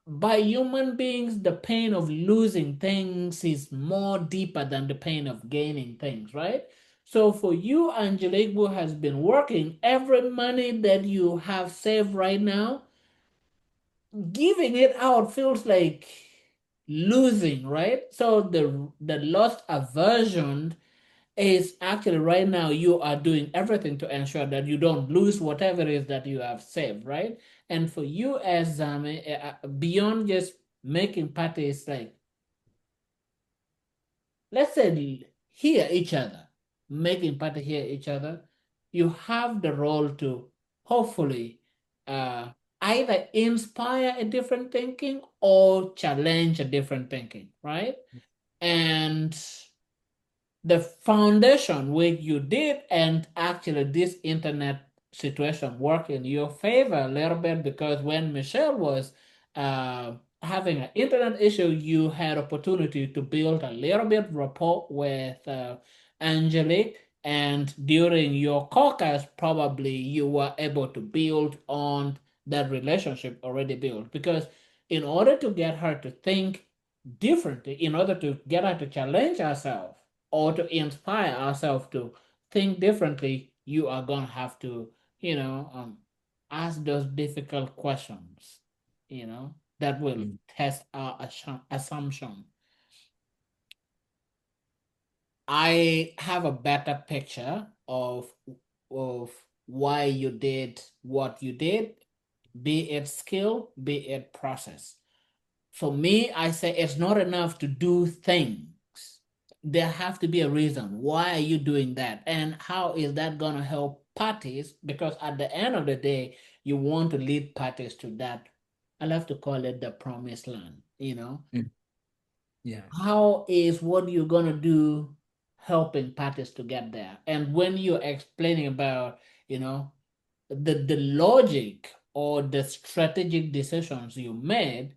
by human beings, the pain of losing things is more deeper than the pain of gaining things, right? So for you, Angelique, who has been working, every money that you have saved right now, giving it out feels like losing, right? So the lost aversion is actually right now you are doing everything to ensure that you don't lose whatever it is that you have saved, right? And for you as beyond just making parties, like, let's say, hear each other, making party hear each other, you have the role to hopefully uh, either inspire a different thinking or challenge a different thinking, right? And the foundation which you did, and actually this internet situation worked in your favor a little bit, because when Michelle was uh, having an internet issue, you had opportunity to build a little bit rapport with Angelique, and during your caucus probably you were able to build on that relationship already built, because in order to get her to think differently, in order to get her to challenge herself or to inspire ourselves to think differently, you are going to have to, ask those difficult questions, that will Mm. test our assumption. I have a better picture of why you did what you did, be it skill, be it process. For me, I say it's not enough to do things. There have to be a reason. Why are you doing that? And how is that going to help parties? Because at the end of the day, you want to lead parties to that. I love to call it the promised land. Mm. Yeah. How is what you're going to do helping parties to get there? And when you're explaining about, the logic or the strategic decisions you made,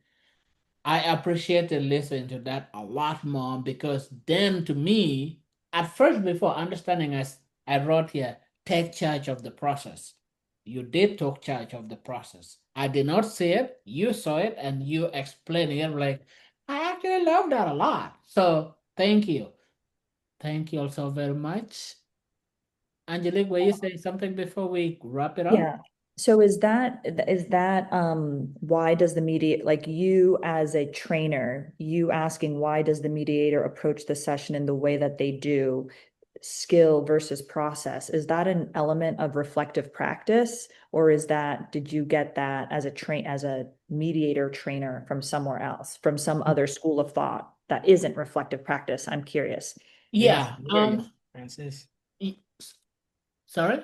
I appreciated listening to that a lot more, because then to me, at first, before understanding us, I wrote here, take charge of the process. You did take charge of the process. I did not see it, you saw it, and you explained it. I'm like, I actually love that a lot. So thank you. Thank you also very much. Angelique, were you saying something before we wrap it up? Yeah. So is that why does the mediate, like, you as a trainer, you asking why does the mediator approach the session in the way that they do, skill versus process, is that an element of reflective practice, or did you get that as a mediator trainer from somewhere else, from some other school of thought that isn't reflective practice? I'm curious. Yeah. Yeah. I hear you, Francis. Y- Sorry?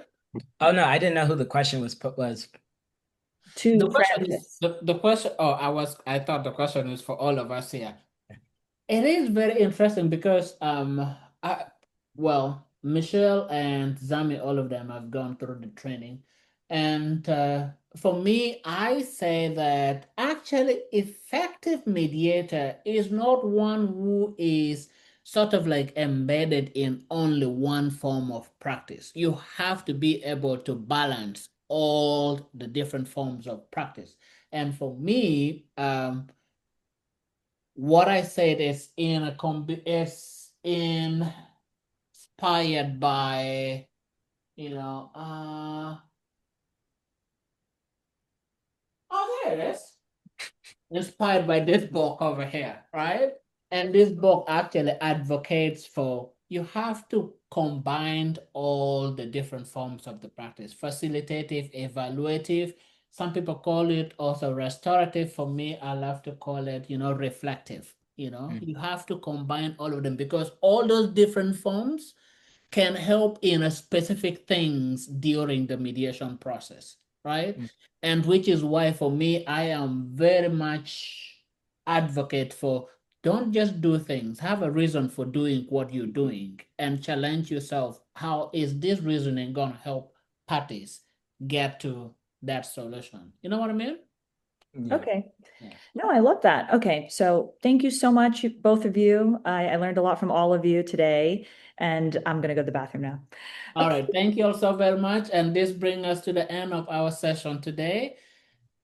Oh no, I didn't know who the question was put was. to The question is practice? the question. Oh, I thought the question is for all of us here. It is very interesting because I well, Michelle and Zami, all of them have gone through the training. And for me, I say that actually effective mediator is not one who is sort of like embedded in only one form of practice. You have to be able to balance all the different forms of practice. And for me, what I said is inspired by, you know, oh, there it is. Inspired by this book over here, right? And this book actually advocates for you have to combine all the different forms of the practice, facilitative, evaluative. Some people call it also restorative. For me, I love to call it, reflective. You have to combine all of them because all those different forms can help in a specific things during the mediation process, right? And which is why for me, I am very much advocate for don't just do things, have a reason for doing what you're doing and challenge yourself. How is this reasoning going to help parties get to that solution? You know what I mean? Yeah. Okay. Yeah. No, I love that. Okay, so thank you so much, both of you. I learned a lot from all of you today, and I'm gonna go to the bathroom now. All right. Thank you all so very much. And this brings us to the end of our session today.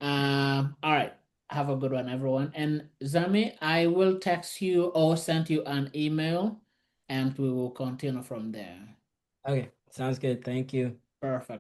All right. Have a good one, everyone. And Zami, I will text you or send you an email and we will continue from there. Okay, sounds good. Thank you. Perfect.